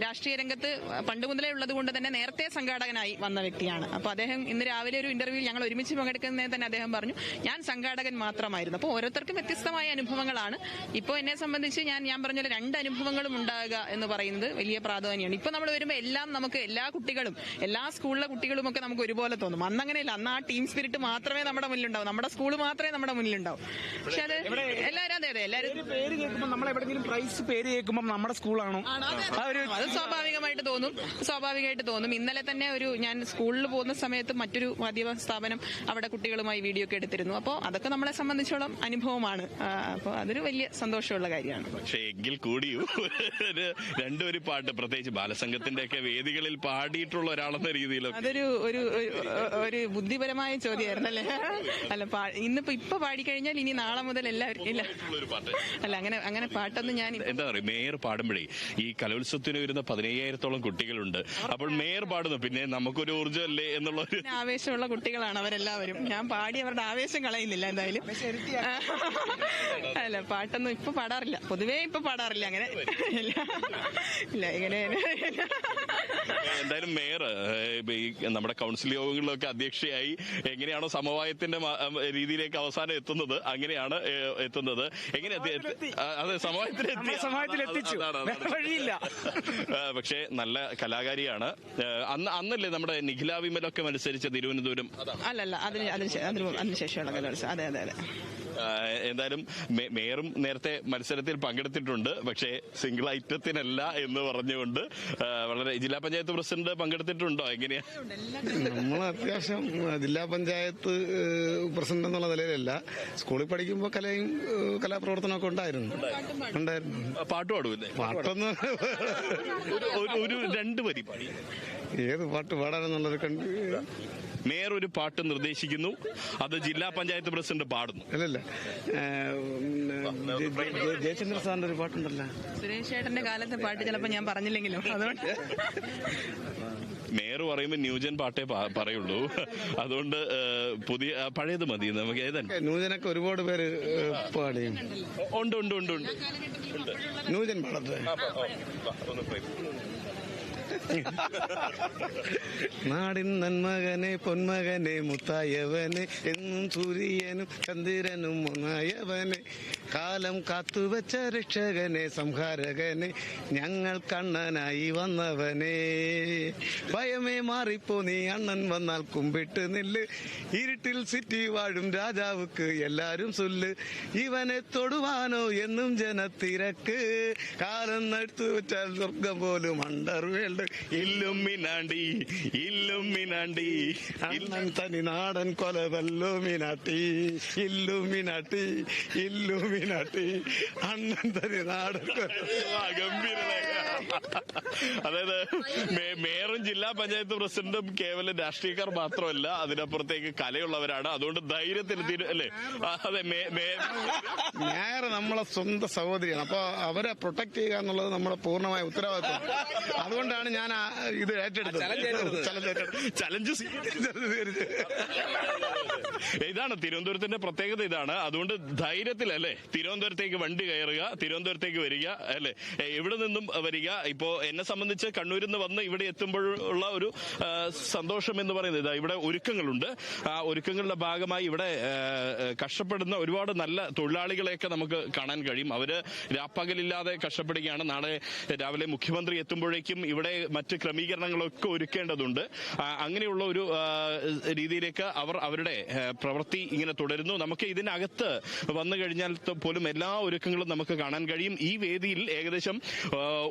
രാഷ്ട്രീയ രംഗത്ത് പണ്ട് മുതലേ ഉള്ളത് കൊണ്ട് തന്നെ നേരത്തെ സംഘാടകനായി വന്ന വ്യക്തിയാണ്. അപ്പൊ അദ്ദേഹം ഇന്ന് രാവിലെ ഒരു ഇന്റർവ്യൂവിൽ ഞങ്ങൾ ഒരുമിച്ച് പങ്കെടുക്കുന്നതിന് തന്നെ അദ്ദേഹം പറഞ്ഞു, ഞാൻ സംഘാടകൻ മാത്രമായിരുന്നു. അപ്പോൾ ഓരോരുത്തർക്കും വ്യത്യസ്തമായ അനുഭവങ്ങളാണ്. ഇപ്പോൾ എന്നെ സംബന്ധിച്ച് ഞാൻ പറഞ്ഞ പോലെ 2 അനുഭവങ്ങളും ഉണ്ടാകുക എന്ന് പറയുന്നത് വലിയ പ്രാധാന്യമാണ്. ഇപ്പൊ നമ്മൾ വരുമ്പോൾ എല്ലാം നമുക്ക് എല്ലാ കുട്ടികളും, എല്ലാ സ്കൂളിലെ കുട്ടികളും ഒക്കെ നമുക്ക് ഒരുപോലെ തോന്നും. അന്നങ്ങനെയല്ല, അന്ന് ആ ടീം സ്പിരിറ്റ് മാത്രമേ നമ്മുടെ മുന്നിലുണ്ടാവും, നമ്മുടെ സ്കൂൾ മാത്രമേ നമ്മുടെ മുന്നിലുണ്ടാവും. പക്ഷെ അത് എല്ലാവരും എല്ലാവരും പേര് കേൾക്കുമ്പോൾ, നമ്മൾ എവിടെയെങ്കിലും പ്രൈസ് പേര് കേൾക്കുമ്പോൾ നമ്മുടെ സ്കൂളാണോ അത് സ്വാഭാവികമായിട്ട് തോന്നും. ഇന്നലെ തന്നെ ഞാൻ സ്കൂളിൽ പോകുന്ന സമയത്ത് മറ്റൊരു മാധ്യമ സ്ഥാപനം അവിടെ കുട്ടികളുമായി വീഡിയോ ഒക്കെ എടുത്തിരുന്നു. അപ്പോൾ അതൊക്കെ നമ്മളെ സംബന്ധിച്ചോളം അനുഭവമാണ്. അപ്പോൾ അതൊരു വലിയ സന്തോഷമുള്ള കാര്യമാണ്. പക്ഷേ എങ്കിൽ കൂടിയും രണ്ടുപേരും പാട്ട്, പ്രത്യേകിച്ച് ബാലസംഘത്തിന്റെ ഒക്കെ വേദികളിൽ പാടിയിട്ടുള്ള ഒരാളെന്ന രീതിയിൽ അതൊരു ഒരു ബുദ്ധിപരമായ ചോദ്യമായിരുന്നല്ലേ. അല്ല, ഇപ്പൊ പാടിക്കഴിഞ്ഞാൽ ഇനി നാളെ മുതൽ എല്ലാവരും ഇല്ല. അല്ല, അങ്ങനെ പാട്ടൊന്നും ഞാൻ എന്താ പറയുക, മേയർ പാടുമ്പോഴേ ഈ കലോത്സവത്തിന് വരുന്ന 15,000-ഓളം കുട്ടികളുണ്ട്. അപ്പോൾ മേയർ പാടുന്നു, പിന്നെ നമുക്കൊരു ഊർജ്ജമല്ലേ എന്നുള്ള ആവേശമുള്ള കുട്ടികളാണ് അവരെല്ലാവരും. ഞാൻ പാടി അവരുടെ ആവേശം കളയുന്നില്ല എന്തായാലും. അല്ല, പാട്ടൊന്നും ഇപ്പൊ പാടാറില്ല, പൊതുവേ ഇപ്പൊ പാടാറില്ല അങ്ങനെ. ഇല്ല, ഇങ്ങനെ എന്തായാലും മേയർ നമ്മുടെ കൗൺസിൽ യോഗങ്ങളിലൊക്കെ അധ്യക്ഷയായി എങ്ങനെയാണോ സമവായത്തിന്റെ രീതിയിലേക്ക് അവസാനം എത്തുന്നത്, അങ്ങനെയാണ് എത്തുന്നത്. അതെ, സമവായത്തിലെത്തിച്ചു. പക്ഷെ നല്ല കലാകാരിയാണ്. അന്നല്ലേ നമ്മുടെ നിഖില വിമലൊക്കെ മത്സരിച്ച തിരുവനന്തപുരം? അല്ലല്ല, അതിനുശേഷമുള്ള കലോത്സവം. അതെ. എന്തായാലും മേയറും നേരത്തെ മത്സരത്തിൽ പങ്കെടുത്തിട്ടുണ്ട്, പക്ഷേ സിംഗിൾ ഐറ്റത്തിനല്ല എന്ന് പറഞ്ഞുകൊണ്ട് വളരെ. ജില്ലാ പഞ്ചായത്ത് പ്രസിഡന്റ് പങ്കെടുത്തിട്ടുണ്ടോ? എങ്ങനെയാ? നമ്മൾ അത്യാവശ്യം ജില്ലാ പഞ്ചായത്ത് പ്രസിഡന്റ് എന്നുള്ള നിലയിലല്ല, സ്കൂളിൽ പഠിക്കുമ്പോൾ കലാപ്രവർത്തനമൊക്കെ ഉണ്ടായിരുന്നു. പാട്ട് പാടുമല്ലേ? പാട്ടൊന്നും ഒരു 2 വരി പാടി. ഏത് പാട്ട് പാടാനെന്നുള്ളത് മേയർ ഒരു പാട്ട് നിർദ്ദേശിക്കുന്നു, അത് ജില്ലാ പഞ്ചായത്ത് പ്രസിഡന്റ് പാടുന്നു. അല്ലല്ല, ജയചന്ദ്ര സാറിന്റെ ഒരു പാട്ടുണ്ടല്ലോ, സുരേഷ് ചേട്ടന്റെ കാലത്തെ പാട്ട് ചിലപ്പോ ഞാൻ പറഞ്ഞില്ലെങ്കിലും. അതുകൊണ്ട് മേയർ പറയുമ്പോൾ ന്യൂജൻ പാട്ടേ പറയുള്ളൂ. അതുകൊണ്ട് പഴയത് മതി നമുക്ക്. ഏതാണ് ന്യൂജനൊക്കെ ഒരുപാട് പേര് പാടിയും ഉണ്ട്. ന്യൂജൻ പാടത്തെ നാടിൻ നന്മകനെ പൊന്മകനെ മുത്തായവനെ എന്നും സൂര്യനും ചന്ദ്രനും ഒന്നായവനെ കാലം കാത്തുവച്ച രക്ഷകനെ സംഹാരകനെ ഞങ്ങൾ കണ്ണനായി വന്നവനെ ഭയമേ മാറിപ്പോ നീ അണ്ണൻ വന്നാൽ കുമ്പിട്ട് നില്ല് ഇരുട്ടിൽ സിറ്റി വാഴും രാജാവുക്ക് എല്ലാരും ചൊല്ല് ഇവനെ തൊടുവാനോ എന്നും ജനത്തിരക്ക് കാലം നടുത്തു വെച്ചാൽ സ്വർഗം പോലും അണ്ടർവേൾഡ് ഇല്ലുമിനാണ്ടി ഇല്ലുമിനാണ്ടി അണ്ണൻ തനി നാടൻ കൊലവല്ലോ മിനാട്ടി ഇല്ലുമിനാട്ടി ഇല്ലുമിനാട്ടി അണ്ണൻ തനി നാടൻ ഗംഭീരമായ അതായത് മേയറും ജില്ലാ പഞ്ചായത്ത് പ്രസിഡന്റും കേവലം രാഷ്ട്രീയക്കാർ മാത്രമല്ല, അതിനപ്പുറത്തേക്ക് കലയുള്ളവരാണ്. അതുകൊണ്ട് ധൈര്യത്തിൽ അല്ലേ? അതെ, മേയർ നമ്മളെ സ്വന്തം സഹോദരിയാണ്. അപ്പൊ അവരെ പ്രൊട്ടക്ട് ചെയ്യുക എന്നുള്ളത് നമ്മുടെ പൂർണ്ണമായ ഉത്തരവാദിത്വം. അതുകൊണ്ടാണ് ഞാൻ ഇത് ഏറ്റെടുത്തത്. ചലഞ്ച് ഇതാണ് തിരുവനന്തപുരത്തിന്റെ പ്രത്യേകത, ഇതാണ്. അതുകൊണ്ട് ധൈര്യത്തിലല്ലേ തിരുവനന്തപുരത്തേക്ക് വണ്ടി കയറുക, തിരുവനന്തപുരത്തേക്ക് വരിക, അല്ലെ? ഇവിടെ നിന്നും വരിക. ഇപ്പോ എന്നെ സംബന്ധിച്ച് കണ്ണൂരിൽ നിന്ന് വന്ന് ഇവിടെ എത്തുമ്പോഴുള്ള ഒരു സന്തോഷം എന്ന് പറയുന്നത് ഇതാ, ഇവിടെ ഒരുക്കങ്ങളുണ്ട്. ആ ഒരുക്കങ്ങളുടെ ഭാഗമായി ഇവിടെ കഷ്ടപ്പെടുന്ന ഒരുപാട് നല്ല തൊഴിലാളികളെയൊക്കെ നമുക്ക് കാണാൻ കഴിയും. അവര് രാപ്പകലില്ലാതെ കഷ്ടപ്പെടുകയാണ്. നാളെ രാവിലെ മുഖ്യമന്ത്രി എത്തുമ്പോഴേക്കും ഇവിടെ മറ്റ് ക്രമീകരണങ്ങളൊക്കെ ഒരുക്കേണ്ടതുണ്ട്. അങ്ങനെയുള്ള ഒരു രീതിയിലേക്ക് അവർ അവരുടെ പ്രവൃത്തി ഇങ്ങനെ തുടരുന്നു. നമുക്ക് ഇതിനകത്ത് വന്നു കഴിഞ്ഞാൽ പോലും എല്ലാ ഒരുക്കങ്ങളും നമുക്ക് കാണാൻ കഴിയും. ഈ വേദിയിൽ ഏകദേശം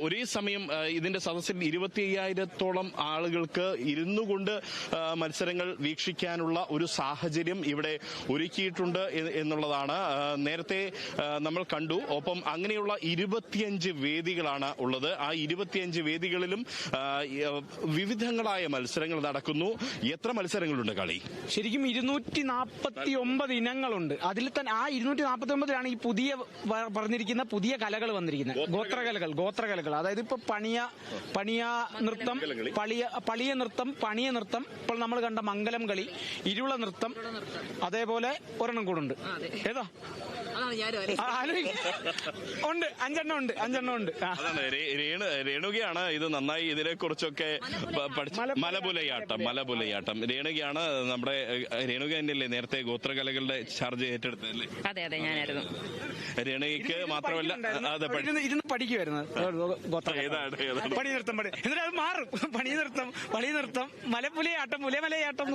ഒരേ സമയം ഇതിന്റെ സദസ്സിൽ 25,000-ഓളം ആളുകൾക്ക് ഇരുന്നു കൊണ്ട് മത്സരങ്ങൾ വീക്ഷിക്കാനുള്ള ഒരു സാഹചര്യം ഇവിടെ ഒരുക്കിയിട്ടുണ്ട് എന്നുള്ളതാണ് നേരത്തെ നമ്മൾ കണ്ടു. ഒപ്പം അങ്ങനെയുള്ള 25 വേദികളാണ് ഉള്ളത്. ആ 25 വേദികളിലും വിവിധങ്ങളായ മത്സരങ്ങൾ നടക്കുന്നു. എത്ര മത്സരങ്ങളുണ്ട് കളി? ശരിക്കും 249 ഇനങ്ങളുണ്ട്. അതിൽ തന്നെ ആ 249-ലാണ് ഈ പുതിയ പറഞ്ഞിരിക്കുന്ന പുതിയ കലകൾ വന്നിരിക്കുന്നത്. ഗോത്രകലകൾ. അതായത് ഇപ്പൊ പണിയ നൃത്തം, പളിയ നൃത്തം, പണിയ നൃത്തം, ഇപ്പോൾ നമ്മൾ കണ്ട മംഗലം കളി, ഇരുള നൃത്തം, അതേപോലെ ഒരെണ്ണം കൂടെ ഉണ്ട്. ഏതാ? ഉണ്ട്, 5 ഉണ്ട്. അതാണ് രേണുകയാണ് ഇത് നന്നായി ഇതിനെ കുറിച്ചൊക്കെ മലപുലയാട്ടം രേണുകയാണ്. നമ്മുടെ രേണുക തന്നെയല്ലേ നേരത്തെ ഗോത്രകലകളുടെ ചാർജ് ഏറ്റെടുത്തല്ലേ? അതെ, ഞാനായിരുന്നു. രേണുകയ്ക്ക് മാത്രമല്ല ഇരുന്ന് പഠിക്കുമായിരുന്നു പണി നൃത്തം. എന്നിട്ട് അത് മാറും. പണി നൃത്തം, മലപ്പുലയാട്ടം, മുലമലയാട്ടം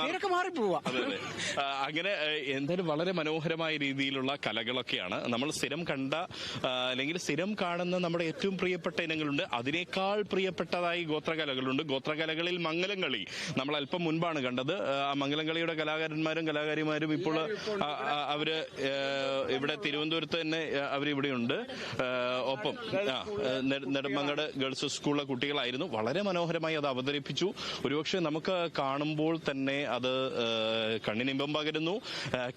ഇതൊക്കെ മാറിപ്പോവാ. അങ്ങനെ എന്തായാലും വളരെ മനോഹരമായ രീതിയിലുള്ള കലകളൊക്കെയാണ് നമ്മൾ സ്ഥിരം കണ്ട അല്ലെങ്കിൽ സ്ഥിരം കാണുന്ന നമ്മുടെ ഏറ്റവും പ്രിയപ്പെട്ട ഇനങ്ങളുണ്ട്. അതിനേക്കാൾ പ്രിയപ്പെട്ടതായി ഗോത്രകലകളുണ്ട്. ഗോത്രകലകളിൽ മംഗലം കളി നമ്മൾ അല്പം മുൻപാണ് കണ്ടത്. ആ മംഗലം കളിയുടെ കലാകാരന്മാരും കലാകാരിമാരും ഇപ്പോൾ അവര് ഇവിടെ തിരുവനന്തപുരത്ത് തന്നെ അവരിവിടെയുണ്ട്. ഒപ്പം നെടുമങ്ങാട് ഗേൾസ് സ്കൂളിലെ കുട്ടികളായിരുന്നു. വളരെ മനോഹരമായി അത് അവതരിപ്പിച്ചു. ഒരുപക്ഷെ നമുക്ക് കാണുമ്പോൾ തന്നെ അത് കണ്ണിനിമ്പം പകരുന്നു,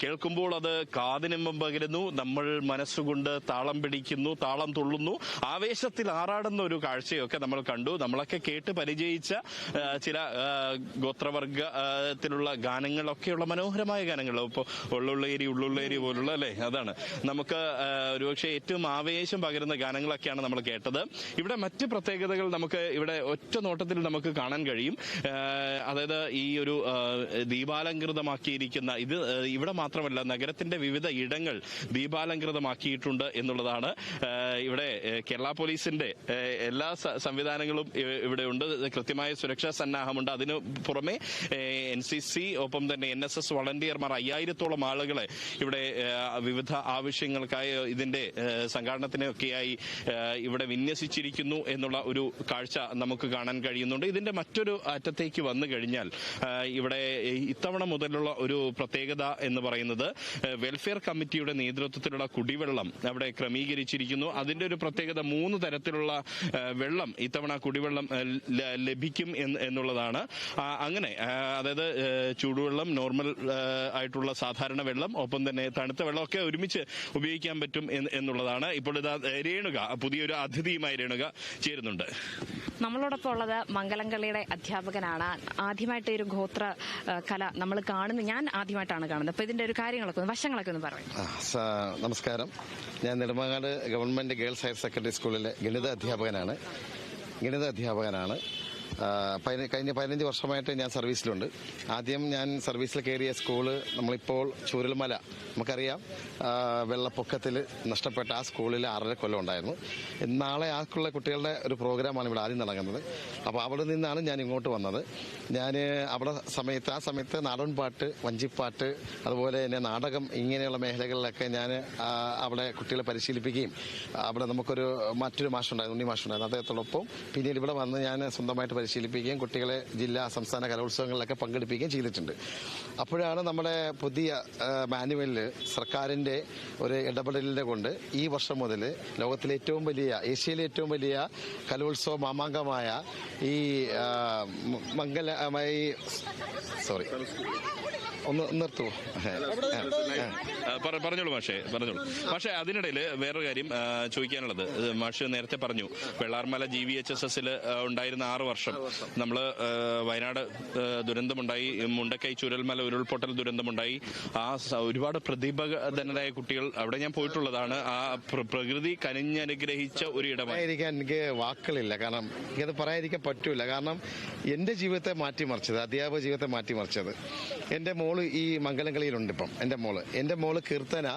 കേൾക്കുമ്പോൾ അത് കാതിനിമ്പം പകരുന്നു. നമ്മൾ മനസ്സുകൊണ്ട് താളം പിടിക്കുന്നു, താളം തുള്ളുന്നു, ആവേശത്തിൽ ആറാടുന്ന ഒരു കാഴ്ചയൊക്കെ നമ്മൾ കണ്ടു. നമ്മളൊക്കെ കേട്ട് പരിചയിച്ച ചില ഗോത്രവർഗത്തിലുള്ള ഗാനങ്ങളൊക്കെയുള്ള മനോഹരമായ ഗാനങ്ങൾ. ഇപ്പോൾ ഉള്ളുള്ളേരി പോലുള്ള, അല്ലെ? അതാണ് നമുക്ക് ഒരുപക്ഷെ ഏറ്റവും ആവേശം പകരുന്ന ഗാനങ്ങളൊക്കെയാണ് നമ്മൾ കേട്ടത്. ഇവിടെ മറ്റ് പ്രത്യേകതകൾ നമുക്ക് ഇവിടെ ഒറ്റ നോട്ടത്തിൽ നമുക്ക് കാണാൻ കഴിയും. അതായത് ഈ ഒരു ദീപാലങ്കൃതമാക്കിയിരിക്കുന്ന ഇത് ഇവിടെ മാത്രമല്ല, നഗരത്തിന്റെ വിവിധ ഇടങ്ങൾ ദീപാലങ്കൃതമാക്കിയിട്ടുണ്ട് എന്നുള്ളതാണ്. ഇവിടെ കേരള പോലീസിന്റെ എല്ലാ സംവിധാനങ്ങളും ഇവിടെ ഉണ്ട്. കൃത്യമായ സുരക്ഷാ സന്നാഹമുണ്ട്. അതിനു പുറമെ NCC ഒപ്പം തന്നെ NSS വളണ്ടിയർമാർ 5000-ഓളം ആളുകളെ ഇവിടെ വിവിധ ആവശ്യങ്ങൾക്കായി ഇതിന്റെ സംഘാടനത്തിനൊക്കെയായി ഇവിടെ വിന്യസിച്ചിരിക്കുന്നു എന്നുള്ള ഒരു കാഴ്ച നമുക്ക് കാണാൻ കഴിയുന്നുണ്ട്. ഇതിന്റെ മറ്റൊരു അറ്റത്തേക്ക് വന്നു കഴിഞ്ഞാൽ ഇവിടെ ഇത്തവണ മുതലുള്ള ഒരു പ്രത്യേകത എന്ന് പറയുന്നത് വെൽഫെയർ കമ്മിറ്റിയുടെ നേതൃത്വത്തിലുള്ള കുടിവെള്ളം അവിടെ ക്രമീകരിച്ചിരിക്കുന്നു. അതിന്റെ ഒരു പ്രത്യേകത 3 തരത്തിലുള്ള വെള്ളം ഇത്തവണ കുടിവെള്ളം ലഭിക്കും എന്നുള്ളതാണ്. അങ്ങനെ അതായത് ചൂടുവെള്ളം, നോർമൽ ആയിട്ടുള്ള സാധാരണ വെള്ളം, ഒപ്പം തന്നെ തണുത്ത വെള്ളമൊക്കെ ഒരുമിച്ച് ഉപയോഗിക്കാൻ പറ്റും എന്നുള്ളതാണ്. ഇപ്പോൾ ഇതാ രേണുക, പുതിയൊരു അതിഥിയുമായി രേണുക ചേരുന്നുണ്ട്. നമ്മളോടൊപ്പം ഉള്ളത് മംഗലം കളിയുടെ അധ്യാപകനാണ്. ആദ്യമായിട്ട് ഒരു ഗോത്ര കല നമ്മൾ കാണുന്നത്, ഞാൻ ആദ്യമായിട്ടാണ് കാണുന്നത്. അപ്പൊ ഇതിന്റെ ഒരു കാര്യങ്ങളൊക്കെ വശങ്ങളൊക്കെ ഒന്ന് പറയും. നമസ്കാരം, ഞാൻ Nedumangad government girls higher secondary സ്കൂളിലെ ഗണിത അധ്യാപകനാണ്. കഴിഞ്ഞ 15 വർഷമായിട്ട് ഞാൻ സർവീസിലുണ്ട്. ആദ്യം ഞാൻ സർവീസിൽ കയറിയ സ്കൂള് നമ്മളിപ്പോൾ ചൂരൽമല, നമുക്കറിയാം വെള്ളപ്പൊക്കത്തിൽ നഷ്ടപ്പെട്ട ആ സ്കൂളിൽ 6.5 കൊല്ലം ഉണ്ടായിരുന്നു. നാളെ ആക്കുള്ള കുട്ടികളുടെ ഒരു പ്രോഗ്രാമാണ് ഇവിടെ ആദ്യം നടക്കുന്നത്. അപ്പോൾ അവിടെ നിന്നാണ് ഞാൻ ഇങ്ങോട്ട് വന്നത്. ഞാൻ അവിടെ ആ സമയത്ത് നാടൻ പാട്ട്, വഞ്ചിപ്പാട്ട്, അതുപോലെ തന്നെ നാടകം, ഇങ്ങനെയുള്ള മേഖലകളിലൊക്കെ ഞാൻ അവിടെ കുട്ടികളെ പരിശീലിപ്പിക്കുകയും അവിടെ നമുക്കൊരു മറ്റൊരു മാഷുണ്ടായിരുന്നു, ഉണ്ണി മാഷുണ്ടായിരുന്നു, അദ്ദേഹത്തോടൊപ്പം പിന്നീട് ഇവിടെ വന്ന് ഞാൻ സ്വന്തമായിട്ട് പരിശീലിപ്പിക്കുകയും കുട്ടികളെ ജില്ലാ സംസ്ഥാന കലോത്സവങ്ങളിലൊക്കെ പങ്കെടുപ്പിക്കുകയും ചെയ്തിട്ടുണ്ട്. അപ്പോഴാണ് നമ്മുടെ പുതിയ മാനുവലിൽ സർക്കാരിൻ്റെ ഒരു ഇടപെടലിനെ കൊണ്ട് ഈ വർഷം മുതൽ ലോകത്തിലെ ഏറ്റവും വലിയ, ഏഷ്യയിലെ ഏറ്റവും വലിയ കലോത്സവ മാമാങ്കമായ ഈ ഒന്ന് നിർത്തുമോ? പറഞ്ഞോളൂ മാഷേ. അതിനിടയിൽ വേറൊരു കാര്യം ചോദിക്കാനുള്ളത്, മാഷ് നേരത്തെ പറഞ്ഞു വെള്ളാർമല GVHSS ഉണ്ടായിരുന്ന 6 വർഷം നമ്മൾ വയനാട് ദുരന്തമുണ്ടായി, മുണ്ടക്കൈ ചുരൽമല ഉരുൾപൊട്ടൽ ദുരന്തമുണ്ടായി. ഒരുപാട് പ്രതിഭാധനരായ കുട്ടികൾ അവിടെ ഞാൻ പോയിട്ടുള്ളതാണ്. ആ പ്രകൃതി കനിഞ്ഞനുഗ്രഹിച്ച ഒരു ഇടമായി എനിക്ക് വാക്കുകളില്ല, കാരണം എനിക്കത് പറയാതിരിക്കാൻ പറ്റൂല. കാരണം എൻ്റെ ജീവിതത്തെ മാറ്റിമറിച്ചത്, അധ്യാപക ജീവിതത്തെ മാറ്റിമറിച്ചത് എൻ്റെ മോള് ഈ മംഗലം കളിയിലുണ്ട്. ഇപ്പം എൻ്റെ മോള് കീർത്തന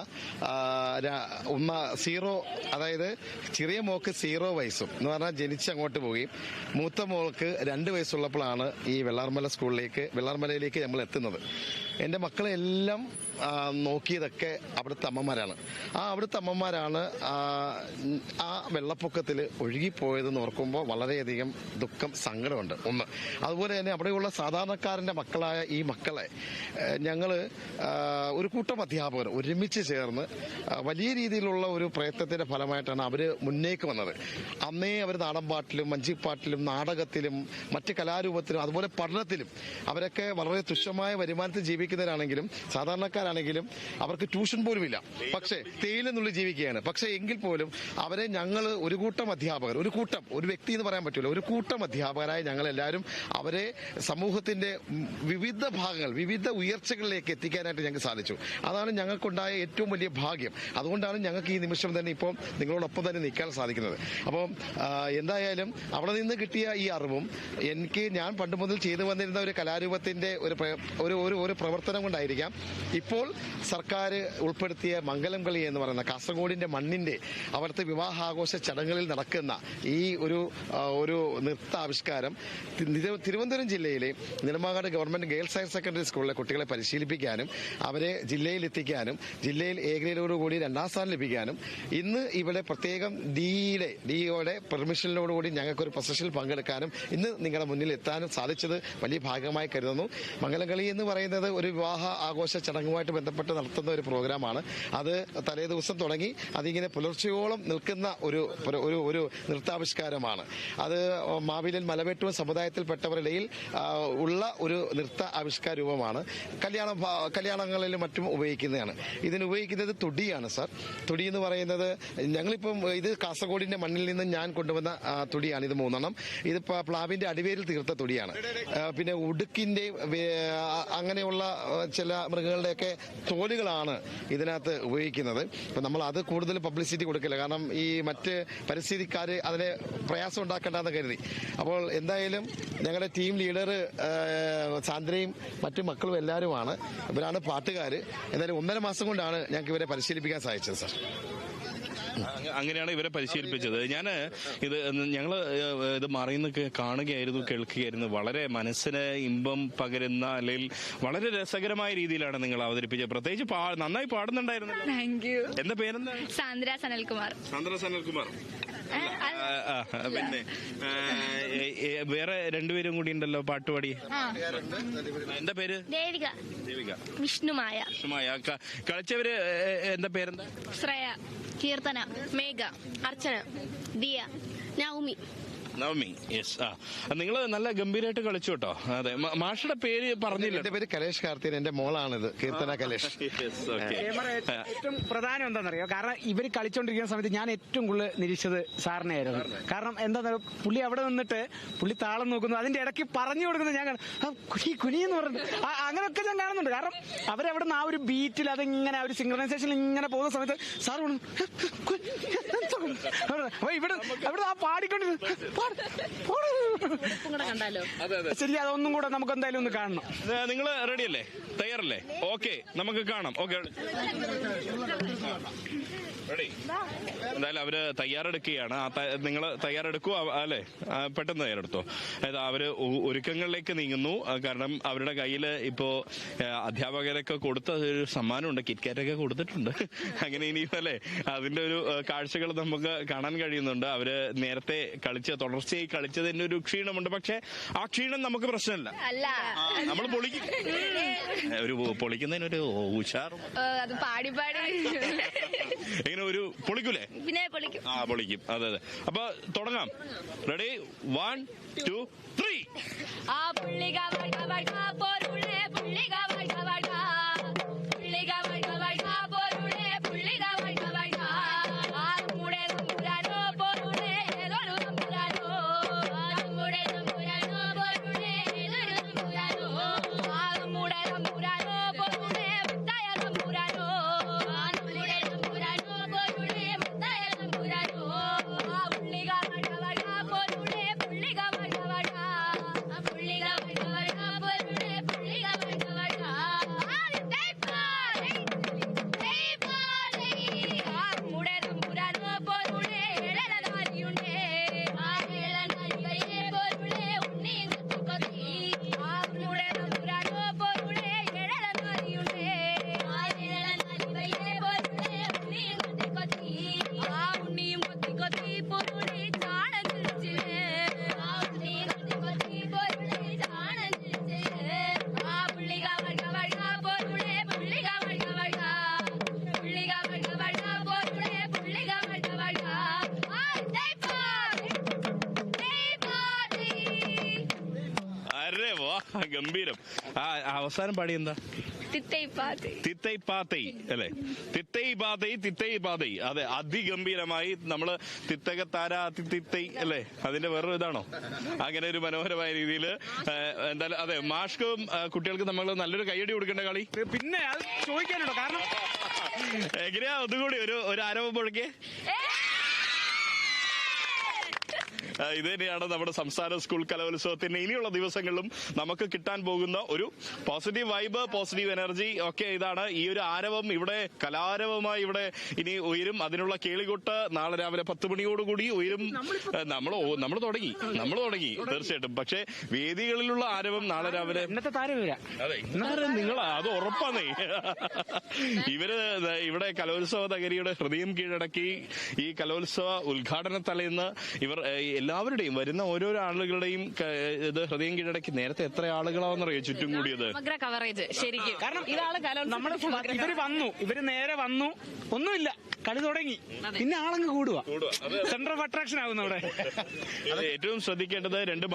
0, അതായത് ചെറിയ മോൾക്ക് 0 വയസ്സും എന്ന് പറഞ്ഞാൽ ജനിച്ച് അങ്ങോട്ട് പോവുകയും മൂത്ത മോൾക്ക് 2 വയസ്സുള്ളപ്പോഴാണ് ഈ വെള്ളാർമലയിലേക്ക് നമ്മൾ എത്തുന്നത്. എൻ്റെ മക്കളെല്ലാം നോക്കിയതൊക്കെ അവിടുത്തെ അമ്മമാരാണ്. അവിടുത്തെ അമ്മമാരാണ് ആ വെള്ളപ്പൊക്കത്തിൽ ഒഴുകിപ്പോയതെന്ന് ഓർക്കുമ്പോൾ വളരെയധികം ദുഃഖം, സങ്കടമുണ്ട്. ഒന്ന്, അതുപോലെ തന്നെ അവിടെയുള്ള സാധാരണക്കാരൻ്റെ മക്കളായ ഈ മക്കളെ ഞങ്ങൾ ഒരു കൂട്ടം അധ്യാപകർ ഒരുമിച്ച് ചേർന്ന് വലിയ രീതിയിലുള്ള ഒരു പ്രയത്നത്തിന്റെ ഫലമായിട്ടാണ് അവർ മുന്നേക്ക് വന്നത്. അന്നേ അവർ നാടൻപാട്ടിലും വഞ്ചിപ്പാട്ടിലും നാടകത്തിലും മറ്റ് കലാരൂപത്തിലും അതുപോലെ പഠനത്തിലും അവരൊക്കെ വളരെ തുച്ഛമായ വരുമാനത്തിൽ ജീവിക്കുന്നവരാണെങ്കിലും സാധാരണക്കാരാണെങ്കിലും അവർക്ക് ട്യൂഷൻ പോലും ഇല്ല. പക്ഷേ തേയിലെന്നുള്ളിൽ ജീവിക്കുകയാണ്. പക്ഷേ എങ്കിൽ പോലും അവരെ ഞങ്ങൾ ഒരു കൂട്ടം അധ്യാപകർ, ഒരു വ്യക്തി എന്ന് പറയാൻ പറ്റില്ല, ഒരു കൂട്ടം അധ്യാപകരായ ഞങ്ങളെല്ലാവരും അവരെ സമൂഹത്തിന്റെ വിവിധ ഭാഗങ്ങൾ, വിവിധ ഉയർച്ചകളിലേക്ക് എത്തിക്കാനായിട്ട് ഞങ്ങൾക്ക് സാധിച്ചു. അതാണ് ഞങ്ങൾക്കുണ്ടായ ഏറ്റവും വലിയ ഭാഗ്യം. അതുകൊണ്ടാണ് ഞങ്ങൾക്ക് ഈ നിമിഷം തന്നെ ഇപ്പോൾ നിങ്ങളോടൊപ്പം തന്നെ നിൽക്കാൻ സാധിക്കുന്നത്. അപ്പം എന്തായാലും അവിടെ നിന്ന് കിട്ടിയ ഈ അറിവും ഞാൻ പണ്ട് മുതൽ ചെയ്തു വന്നിരുന്ന ഒരു കലാരൂപത്തിന്റെ ഒരു പ്രവർത്തനം കൊണ്ടായിരിക്കാം ഇപ്പോൾ സർക്കാർ ഉൾപ്പെടുത്തിയ മംഗലം കളി എന്ന് പറയുന്ന കാസർഗോഡിന്റെ മണ്ണിന്റെ അവിടുത്തെ വിവാഹാഘോഷ ചടങ്ങുകളിൽ നടക്കുന്ന ഈ ഒരു നൃത്താവിഷ്കാരം തിരുവനന്തപുരം ജില്ലയിലെ Nedumangad government girls higher secondary സ്കൂളിലെ കുട്ടികളെ പരിശീലിപ്പിക്കാനും അവരെ ജില്ലയിൽ എത്തിക്കാനും ജില്ലയിൽ A ഗ്രേഡോടുകൂടി 2ാം സ്ഥാനം ലഭിക്കാനും ഇന്ന് ഇവിടെ പ്രത്യേകം ഡിഒയുടെ പെർമിഷനിലോടുകൂടി ഞങ്ങൾക്കൊരു പ്രൊസഷനിൽ പങ്കെടുക്കാനും ഇന്ന് നിങ്ങളുടെ മുന്നിൽ എത്താനും സാധിച്ചത് വലിയ ഭാഗമായി കരുതുന്നു. മംഗലം കളി എന്ന് പറയുന്നത് ഒരു വിവാഹ ആഘോഷ ചടങ്ങുമായിട്ട് ബന്ധപ്പെട്ട് നടത്തുന്ന ഒരു പ്രോഗ്രാമാണ്. അത് തലേ ദിവസം തുടങ്ങി അതിങ്ങനെ പുലർച്ചയോളം നിൽക്കുന്ന ഒരു നൃത്താവിഷ്കാരമാണ്. അത് മാവിലൻ മലവെട്ടുവൻ സമുദായത്തിൽപ്പെട്ടവരുടെയിൽ ഉള്ള ഒരു നൃത്ത ആവിഷ്കാര രൂപമാണ്. കല്യാണങ്ങളിലും മറ്റും ഉപയോഗിക്കുന്നതാണ്. ഇതിന് ഉപയോഗിക്കുന്നത് തുടിയാണ് സാർ. തുടി എന്ന് പറയുന്നത് ഞങ്ങളിപ്പം ഇത് കാസർഗോഡിന്റെ മണ്ണിൽ നിന്ന് ഞാൻ കൊണ്ടുവന്ന തുടിയാണ്. ഇത് 3 എണ്ണം. ഇത് പ്ലാവിന്റെ അടിവേരിൽ തീർത്ത തുടിയാണ്. പിന്നെ ഉടുക്കിന്റെ അങ്ങനെയുള്ള ചില മൃഗങ്ങളുടെയൊക്കെ തോലുകളാണ് ഇതിനകത്ത് ഉപയോഗിക്കുന്നത്. അപ്പം നമ്മൾ അത് കൂടുതൽ പബ്ലിസിറ്റി കൊടുക്കില്ല, കാരണം ഈ മറ്റ് പരിസ്ഥിതിക്കാർ അതിനെ പ്രയാസം ഉണ്ടാക്കേണ്ടെന്ന് കരുതി. അപ്പോൾ എന്തായാലും ഞങ്ങളുടെ ടീം ലീഡർ സാന്ദ്രയും മറ്റു മക്കളും എല്ലാവരുമാണ്. ഇവരാണ് പാട്ടുകാർ. എന്തായാലും 1.5 മാസം കൊണ്ടാണ് ഞങ്ങൾക്ക് ഇവരെ പരിശീലിപ്പിക്കാൻ സാധിച്ചത് സാർ. അങ്ങനെയാണ് ഇവരെ പരിശീലിപ്പിച്ചത്. ഞങ്ങൾ ഇത് മറിയുന്ന കാണുകയായിരുന്നു, കേൾക്കുകയായിരുന്നു. വളരെ മനസ്സിന് ഇമ്പം പകരുന്ന അല്ലെങ്കിൽ വളരെ രസകരമായ രീതിയിലാണ് നിങ്ങൾ അവതരിപ്പിച്ചത്. പ്രത്യേകിച്ച് നന്നായി പാടുന്നുണ്ടായിരുന്നു. Thank you. എന്താ പേരെന്താ? സാന്ദ്ര സനൽകുമാർ. പിന്നെ വേറെ 2 പേരും കൂടി ഉണ്ടല്ലോ പാട്ടുപാടി. എന്താ പേര്? ദേവിക. വിഷ്ണുമായ. കളിച്ചവര് എന്താ പേരെന്താ? ശ്രേയ, കീർത്തന, മേഘ, അർച്ചന, ദിയ, നവമി. യെസ്. നിങ്ങൾ നല്ല ഗംഭീരമായിട്ട് കളിച്ചു കേട്ടോ. അതെ, മാഷയുടെ പേര് പറഞ്ഞില്ല. എന്റെ പേര് കലേഷ് കാർത്തികൻ, എന്റെ മോളാണിത്, കീർത്തന കലേഷ്. ഏറ്റവും പ്രധാനം എന്താണെന്നറിയോ? കാരണം ഇവർ കളിച്ചോണ്ടിരിക്കുന്ന സമയത്ത് ഞാൻ ഏറ്റവും കൂടുതൽ നിരീക്ഷിച്ചത് സാറിനെ ആയിരുന്നു. കാരണം എന്താ, പുള്ളി അവിടെ നിന്നിട്ട് പുള്ളി താളം നോക്കുന്നു, അതിന്റെ ഇടയ്ക്ക് പറഞ്ഞു കൊടുക്കുന്നത് ഞാൻ കുനിയെന്ന് പറഞ്ഞു അങ്ങനെയൊക്കെ ഞാൻ കാണുന്നുണ്ട്. കാരണം അവരവിടെ നിന്ന് ആ ഒരു ബീറ്റിൽ അതിങ്ങനെ ആ ഒരു സിംഗ്രണൈസേഷനിൽ ഇങ്ങനെ പോകുന്ന സമയത്ത് സാർ അപ്പൊ ഇവിടെ ആ പാടിക്കൊണ്ടിരുന്നു കണ്ടാലോ? ശരി, അതൊന്നും കൂടെ നമുക്ക് എന്തായാലും ഒന്ന് കാണണം. നിങ്ങൾ റെഡിയല്ലേ? തയ്യാറല്ലേ? ഓക്കെ, നമുക്ക് കാണാം. Okay, ready. എന്തായാലും അവര് തയ്യാറെടുക്കുകയാണ്. നിങ്ങൾ തയ്യാറെടുക്കുക അല്ലെ? പെട്ടെന്ന് തയ്യാറെടുത്തോ. അതായത് അവര് ഒരുക്കങ്ങളിലേക്ക് നീങ്ങുന്നു. കാരണം അവരുടെ കയ്യിൽ ഇപ്പോ അധ്യാപകരൊക്കെ കൊടുത്ത ഒരു സമ്മാനമുണ്ട്, കിറ്റ്കാറ്റൊക്കെ കൊടുത്തിട്ടുണ്ട്. അങ്ങനെ ഇനിയിപ്പോ അല്ലെ അതിന്റെ ഒരു കാഴ്ചകൾ നമുക്ക് കാണാൻ കഴിയുന്നുണ്ട്. അവര് നേരത്തെ തുടർച്ചയായി കളിച്ചതിന്റെ ഒരു ക്ഷീണമുണ്ട്. പക്ഷെ ആ ക്ഷീണം നമുക്ക് പ്രശ്നമല്ല. നമ്മൾ പൊളിക്കും. ഒരു പൊളിക്കുന്നതിനൊരു ഉഷാറും അത് പാടി പാടി ഇങ്ങനെ ഒരു പൊളിക്കൂലേ? പിന്നെ പൊളിക്കും. പൊളിക്കും. അതെ. അപ്പൊ തുടങ്ങാം. റെഡി? 1 2 3. ആ പുള്ളിക വഴക വഴക പോരുളെ പുള്ളിക വഴക വഴക പുള്ളിക വഴക വഴക പോരുളെ പുള്ളിക വഴക വഴക ആ നമ്മുടെ തമ്പുരാനോ പോരുളെ ഏതൊരു തമ്പുരാനോ നമ്മുടെ തമ്പുരാനോ പോരുളെ ഏതൊരു തമ്പുരാനോ ആ നമ്മുടെ തമ്പുരാനോ പോരുളെ മുത്തായ തമ്പുരാനോ നമ്മുടെ തമ്പുരാനോ പോരുളെ മുത്തായ തമ്പുരാനോ ആ പുള്ളിക വഴക വഴക പോരുളെ പുള്ളിക വഴക വഴക പുള്ളിക വഴക വഴക പോരുളെ പുള്ളിക വഴക വഴക നമ്മുടെ തമ്പുരാനോ പോരുളെ ഏഴലനാരിയുണ്ടേ ആ ഏഴലനാരിയെ പോരുളെ ഉണ്ണിയും കൊത്തി നമ്മുടെ തമ്പുരാനോ പോരുളെ ഏഴലനാരിയുണ്ടേ ആ ഏഴലനാരിയെ പോരുളെ ഉണ്ണിയും കൊത്തി ആ ഉണ്ണിയും കൊത്തി പോരുളെ ചാണം തിരിച്ചില്ലേ ആ ഉണ്ണിയും കൊത്തി പോരുളെ ചാണം തിരിച്ചില്ലേ ആ പുള്ളിക വഴക വഴക പോരുളെ പുള്ളിക വഴക വഴക പുള്ളിക വഴക വഴക പോരുളെ പുള്ളിക വഴക വഴക ആ അരെ വാ, ഗംഭീരം. അവസാനം പാടി എന്താ? തിത്തൈ പാത്തൈ അല്ലെ? തിത്തൈ പാതൈ. അതെ, അതിഗംഭീരമായി. നമ്മള് തിത്തകത്താര തിത്തൈ അല്ലെ? അതിന്റെ വേറൊരു ഇതാണോ? അങ്ങനെ ഒരു മനോഹരമായ രീതിയിൽ എന്തായാലും അതെ, മാഷ്ക്കും കുട്ടികൾക്ക് നമ്മൾ നല്ലൊരു കൈയടി കൊടുക്കേണ്ട കളി. പിന്നെ അത് ചോദിക്കാനുണ്ടോ? കാരണം എങ്ങനെയാ ഒന്നുകൂടി ഒരു ആരവം മുഴക്കേ? ഇത് തന്നെയാണ് നമ്മുടെ സംസ്ഥാന സ്കൂൾ കലോത്സവത്തിന് ഇനിയുള്ള ദിവസങ്ങളിലും നമുക്ക് കിട്ടാൻ പോകുന്ന ഒരു പോസിറ്റീവ് വൈബ്, പോസിറ്റീവ് എനർജി ഒക്കെ. ഇതാണ് ഈ ഒരു ആരവം ഇവിടെ കലാരവമായി ഇവിടെ ഇനി ഉയരും. അതിനുള്ള കേളികൊട്ട് നാളെ രാവിലെ 10 മണിയോടുകൂടി ഉയരും. നമ്മൾ തുടങ്ങി തീർച്ചയായിട്ടും. പക്ഷെ വേദികളിലുള്ള ആരവം നാളെ രാവിലെ ഇന്നത്തെ താരം അതെ നിങ്ങളാ, അത് ഉറപ്പാന്നേ. ഇവര് ഇവിടെ കലോത്സവ നഗരിയുടെ ഹൃദയം കീഴടക്കി ഈ കലോത്സവ ഉദ്ഘാടന തലേന്ന് ഇവർ എല്ലാവരുടെയും വരുന്ന ഓരോരോ ആളുകളുടെയും ഇത് ഹൃദയം കീഴടക്കി. നേരത്തെ എത്ര ആളുകളാണെന്നറിയോ ചുറ്റും കൂടിയത്? സമഗ്ര കവറേജ് ശരിക്കും. കാരണം ഇവര് നേരെ വന്നു, ഒന്നുമില്ല, കളി തുടങ്ങി, പിന്നെ ആളങ്ങ് കൂടുക, സെന്റർ ഓഫ് അട്രാക്ഷൻ ആകുന്നു അവിടെ. ഏറ്റവും ശ്രദ്ധിക്കേണ്ടത് രണ്ട്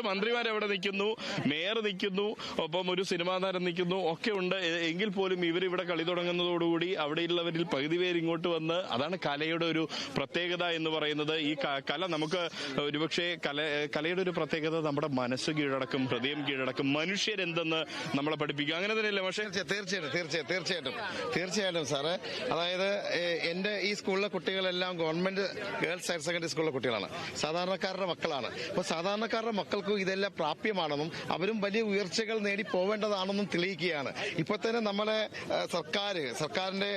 മന്ത്രിമാരവിടെ നിൽക്കുന്നു, മേയർ നിൽക്കുന്നു, ഒപ്പം ഒരു സിനിമാ താരം നിൽക്കുന്നു, ഒക്കെ ഉണ്ട്. എങ്കിൽ പോലും ഇവരിവിടെ കളി തുടങ്ങുന്നതോടുകൂടി അവിടെയുള്ളവരിൽ പകുതി പേര് ഇങ്ങോട്ട് വന്ന്, അതാണ് കലയുടെ ഒരു പ്രത്യേകത എന്ന് പറയുന്നത്. ഈ കല നമുക്ക് ഒരുപക്ഷെ കലയുടെ ഒരു പ്രത്യേകത നമ്മുടെ മനസ്സ് കീഴടക്കും, ഹൃദയം കീഴടക്കും, മനുഷ്യരെന്തെന്ന് നമ്മളെ പഠിപ്പിക്കും. അങ്ങനെ തന്നെയല്ലേ? പക്ഷേ തീർച്ചയായിട്ടും സാറേ. അതായത് എന്റെ ഈ സ്കൂളിലെ കുട്ടികളെല്ലാം ഗവൺമെന്റ് ഗേൾസ് ഹയർ സെക്കൻഡറി സ്കൂളിലെ കുട്ടികളാണ്, സാധാരണക്കാരുടെ മക്കളാണ്. അപ്പൊ സാധാരണക്കാരുടെ മക്കൾക്കും ഇതെല്ലാം പ്രാപ്യമാണെന്നും അവരും വലിയ ഉയർച്ചകൾ നേടി പോവേണ്ടതാണെന്നും തെളിയിക്കുകയാണ്. ഇപ്പൊ തന്നെ നമ്മളെ സർക്കാരിന്റെ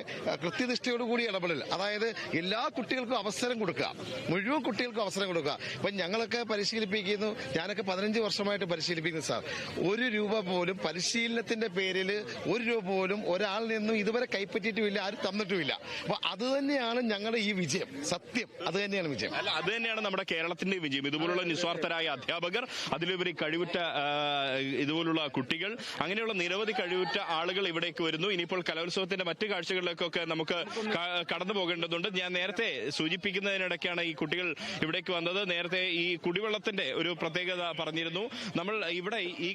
കൃത്യനിഷ്ഠയോടുകൂടി ഇടപെടൽ, അതായത് എല്ലാ കുട്ടികൾക്കും അവസരം കൊടുക്കുക, മുഴുവൻ കുട്ടികൾക്കും അവസരം കൊടുക്കുക. ഇപ്പൊ ഞങ്ങളൊക്കെ പരിശീലിപ്പിക്കുന്നു, ഞാനൊക്കെ 15 വർഷമായിട്ട് പരിശീലിപ്പിക്കുന്നു സാർ. 1 രൂപ പോലും പരിശീലനത്തിന്റെ പേരിൽ 1 രൂപ പോലും ഒരാളിൽ നിന്നും ഇതുവരെ കൈപ്പറ്റിയിട്ടുമില്ല, ആരും തന്നിട്ടുമില്ല. അപ്പൊ അത് തന്നെയാണ് ഞങ്ങളുടെ ഈ വിജയം. സത്യം അത് തന്നെയാണ് വിജയം. അല്ല, അത് തന്നെയാണ് നമ്മുടെ കേരളത്തിന്റെ വിജയം. ഇതുപോലുള്ള നിസ്വാർത്ഥരായ അധ്യാപകർ, അതിലുപരി കഴിവുറ്റ ഇതുപോലുള്ള കുട്ടികൾ, അങ്ങനെയുള്ള നിരവധി കഴിവുറ്റ ആളുകൾ ഇവിടേക്ക് വരുന്നു. ഇനിയിപ്പോൾ കലോത്സവത്തിന്റെ മറ്റു കാഴ്ചകളിലേക്കൊക്കെ നമുക്ക് കടന്നു പോകേണ്ടതുണ്ട്. ഞാൻ നേരത്തെ സൂചിപ്പിക്കുന്നതിനിടയ്ക്കാണ് ഈ കുട്ടികൾ ഇവിടേക്ക് വന്നത്. നേരത്തെ ഈ കുടിവെള്ളത്തിന്റെ ഒരു പ്രത്യേകത പറഞ്ഞിരുന്നു. നമ്മൾ ഇവിടെ ഈ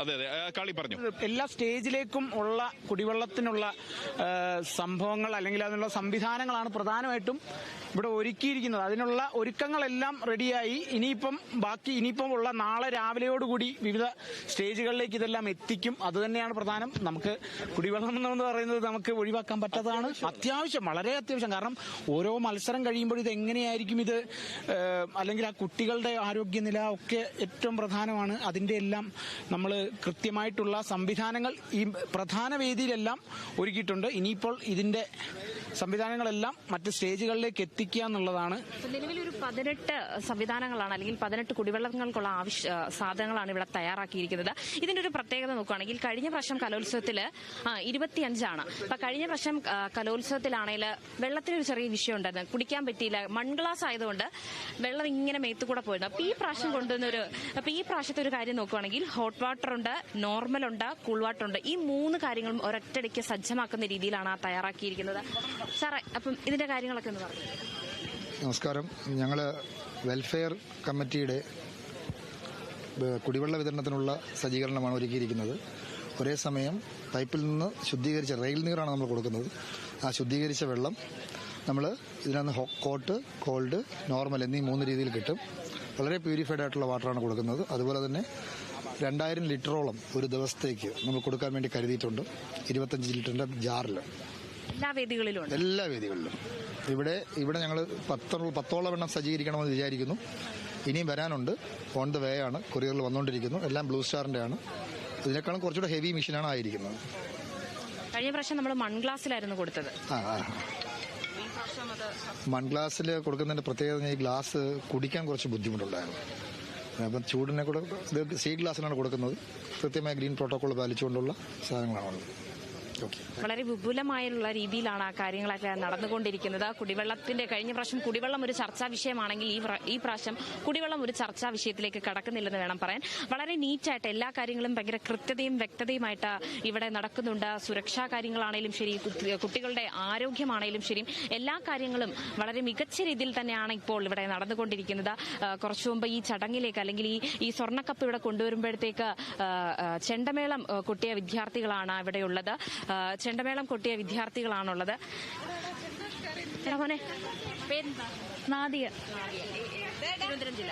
അതെ കളി പറഞ്ഞു, എല്ലാ സ്റ്റേജിലേക്കും ഉള്ള കുടിവെള്ളത്തിനുള്ള സംഭവങ്ങൾ അല്ലെങ്കിൽ അതിനുള്ള സംവിധാനങ്ങളാണ് പ്രധാനമായിട്ടും ഇവിടെ ഒരുക്കിയിരിക്കുന്നത്. അതിനുള്ള ഒരുക്കങ്ങളെല്ലാം റെഡിയായി. ഇനിയിപ്പം ഉള്ള നാളെ രാവിലെയോടുകൂടി വിവിധ സ്റ്റേജുകളിലേക്ക് ഇതെല്ലാം എത്തിക്കും. അത് തന്നെയാണ് പ്രധാനം. നമുക്ക് കുടിവെള്ളം എന്ന് പറയുന്നത് നമുക്ക് ഒഴിവാക്കാൻ പറ്റാത്തതാണ്. അത്യാവശ്യം, വളരെ അത്യാവശ്യം. കാരണം ഓരോ മത്സരം കഴിയുമ്പോൾ ഇത് എങ്ങനെയായിരിക്കും ഇത് അല്ലെങ്കിൽ ആ കുട്ടികളുടെ ആരോഗ്യനില ഒക്കെ ഏറ്റവും പ്രധാനമാണ്. അതിൻ്റെ എല്ലാം നമ്മൾ കൃത്യമായിട്ടുള്ള സംവിധാനങ്ങൾ ഈ പ്രധാന വേദിയിലെല്ലാം ഒരുക്കിയിട്ടുണ്ട്. ഇനിയിപ്പോൾ ഇതിൻ്റെ സംവിധാനങ്ങളെല്ലാം മറ്റ് സ്റ്റേജുകളിലേക്ക് എത്തിക്കുക എന്നുള്ളതാണ്. നിലവിലൊരു 18 സംവിധാനങ്ങളാണ് അല്ലെങ്കിൽ 18 കുടിവെള്ളങ്ങൾക്കുള്ള സാധനങ്ങളാണ് ഇവിടെ തയ്യാറാക്കിയിരിക്കുന്നത്. ഇതിന്റെ ഒരു പ്രത്യേകത നോക്കുകയാണെങ്കിൽ കഴിഞ്ഞ പ്രാവശ്യം കലോത്സവത്തിൽ 25 അപ്പൊ കഴിഞ്ഞ പ്രാവശ്യം കലോത്സവത്തിലാണെങ്കിൽ വെള്ളത്തിനൊരു ചെറിയ വിഷയം ഉണ്ടായിരുന്നു, കുടിക്കാൻ പറ്റിയില്ല, മൺഗ്ലാസ് ആയതുകൊണ്ട് വെള്ളം ഇങ്ങനെ മേത്തുകൂടെ പോയിരുന്നു. അപ്പൊ ഈ പ്രാവശ്യത്തെ ഒരു കാര്യം നോക്കുകയാണെങ്കിൽ ഹോട്ട് വാട്ടർ ഉണ്ട്, നോർമൽ ഉണ്ട്, കൂൾ വാട്ടർ ഉണ്ട്. ഈ 3 കാര്യങ്ങളും ഒരൊറ്റയടിക്ക് സജ്ജമാക്കുന്ന രീതിയിലാണ് തയ്യാറാക്കിയിരിക്കുന്നത്. സാറേ, അപ്പം ഇതിന്റെ കാര്യങ്ങളൊക്കെ ഒന്ന് പറഞ്ഞു. നമസ്കാരം. ഞങ്ങൾ വെൽഫെയർ കമ്മിറ്റിയുടെ കുടിവെള്ള വിതരണത്തിനുള്ള സജ്ജീകരണമാണ് ഒരുക്കിയിരിക്കുന്നത്. ഒരേ സമയം പൈപ്പിൽ നിന്ന് ശുദ്ധീകരിച്ച റെയിൽ നീറാണ് നമ്മൾ കൊടുക്കുന്നത്. ആ ശുദ്ധീകരിച്ച വെള്ളം നമ്മൾ ഇതിനകത്ത് ഹോട്ട്, കോൾഡ്, നോർമൽ എന്നീ 3 രീതിയിൽ കിട്ടും. വളരെ പ്യൂരിഫൈഡ് ആയിട്ടുള്ള വാട്ടറാണ് കൊടുക്കുന്നത്. അതുപോലെ തന്നെ 2000 ലിറ്ററോളം ഒരു ദിവസത്തേക്ക് നമ്മൾ കൊടുക്കാൻ വേണ്ടി കരുതിയിട്ടുണ്ട്. 25 ലിറ്ററിന്റെ ജാറിൽ എല്ലാ വേദികളിലും. ഇവിടെ ഞങ്ങൾ 10ഓളം എണ്ണം സജ്ജീകരിക്കണമെന്ന് വിചാരിക്കുന്നു. ഇനിയും വരാനുണ്ട്. ഓൺ ദ വേ ആണ്, കൊറിയറിൽ വന്നുകൊണ്ടിരിക്കുന്നു. എല്ലാം ബ്ലൂ സ്റ്റാറിന്റെ ആണ്. ഇതിനേക്കാളും കുറച്ചുകൂടെ ഹെവി മെഷീനാണ് ആയിരിക്കുന്നത്. കഴിഞ്ഞ പ്രാവശ്യം നമ്മൾ മൺഗ്ലാസിലായിരുന്നു കൊടുത്തത്. മൺഗ്ലാസ്സിൽ കൊടുക്കുന്നതിന്റെ പ്രത്യേകത ഈ ഗ്ലാസ് കുടിക്കാൻ കുറച്ച് ബുദ്ധിമുട്ടുണ്ടായിരുന്നു. അപ്പം ചൂടിനെ കൂടെ ഇത് സീ ഗ്ലാസ്സിലാണ് കൊടുക്കുന്നത്. കൃത്യമായ ഗ്രീൻ പ്രോട്ടോകോൾ പാലിച്ചുകൊണ്ടുള്ള സാധനങ്ങളാണ്. വളരെ വിപുലമായുള്ള രീതിയിലാണ് ആ കാര്യങ്ങളൊക്കെ നടന്നുകൊണ്ടിരിക്കുന്നത്. കുടിവെള്ളത്തിന്റെ കഴിഞ്ഞ പ്രാവശ്യം കുടിവെള്ളം ഒരു ചർച്ചാ വിഷയമാണെങ്കിൽ ഈ പ്രാവശ്യം കുടിവെള്ളം ഒരു ചർച്ചാ വിഷയത്തിലേക്ക് കടക്കുന്നില്ലെന്ന് വേണം പറയാൻ. വളരെ നീറ്റായിട്ട് എല്ലാ കാര്യങ്ങളും ഭയങ്കര കൃത്യതയും വ്യക്തതയുമായിട്ട് ഇവിടെ നടക്കുന്നുണ്ട്. സുരക്ഷാ കാര്യങ്ങളാണേലും ശരി, കുട്ടികളുടെ ആരോഗ്യമാണേലും ശരി, എല്ലാ കാര്യങ്ങളും വളരെ മികച്ച രീതിയിൽ തന്നെയാണ് ഇപ്പോൾ ഇവിടെ നടന്നുകൊണ്ടിരിക്കുന്നത്. കുറച്ചു മുമ്പ് ഈ ചടങ്ങിലേക്ക് അല്ലെങ്കിൽ ഈ സ്വർണ്ണക്കപ്പ് ഇവിടെ കൊണ്ടുവരുമ്പോഴത്തേക്ക് ചെണ്ടമേളം കൊട്ടിയ വിദ്യാർത്ഥികളാണ് ഇവിടെയുള്ളത്. ചെണ്ടമേളം കൊട്ടിയ വിദ്യാർത്ഥികളാണുള്ളത്. നാദിക. തിരുവനന്തപുരം ജില്ല.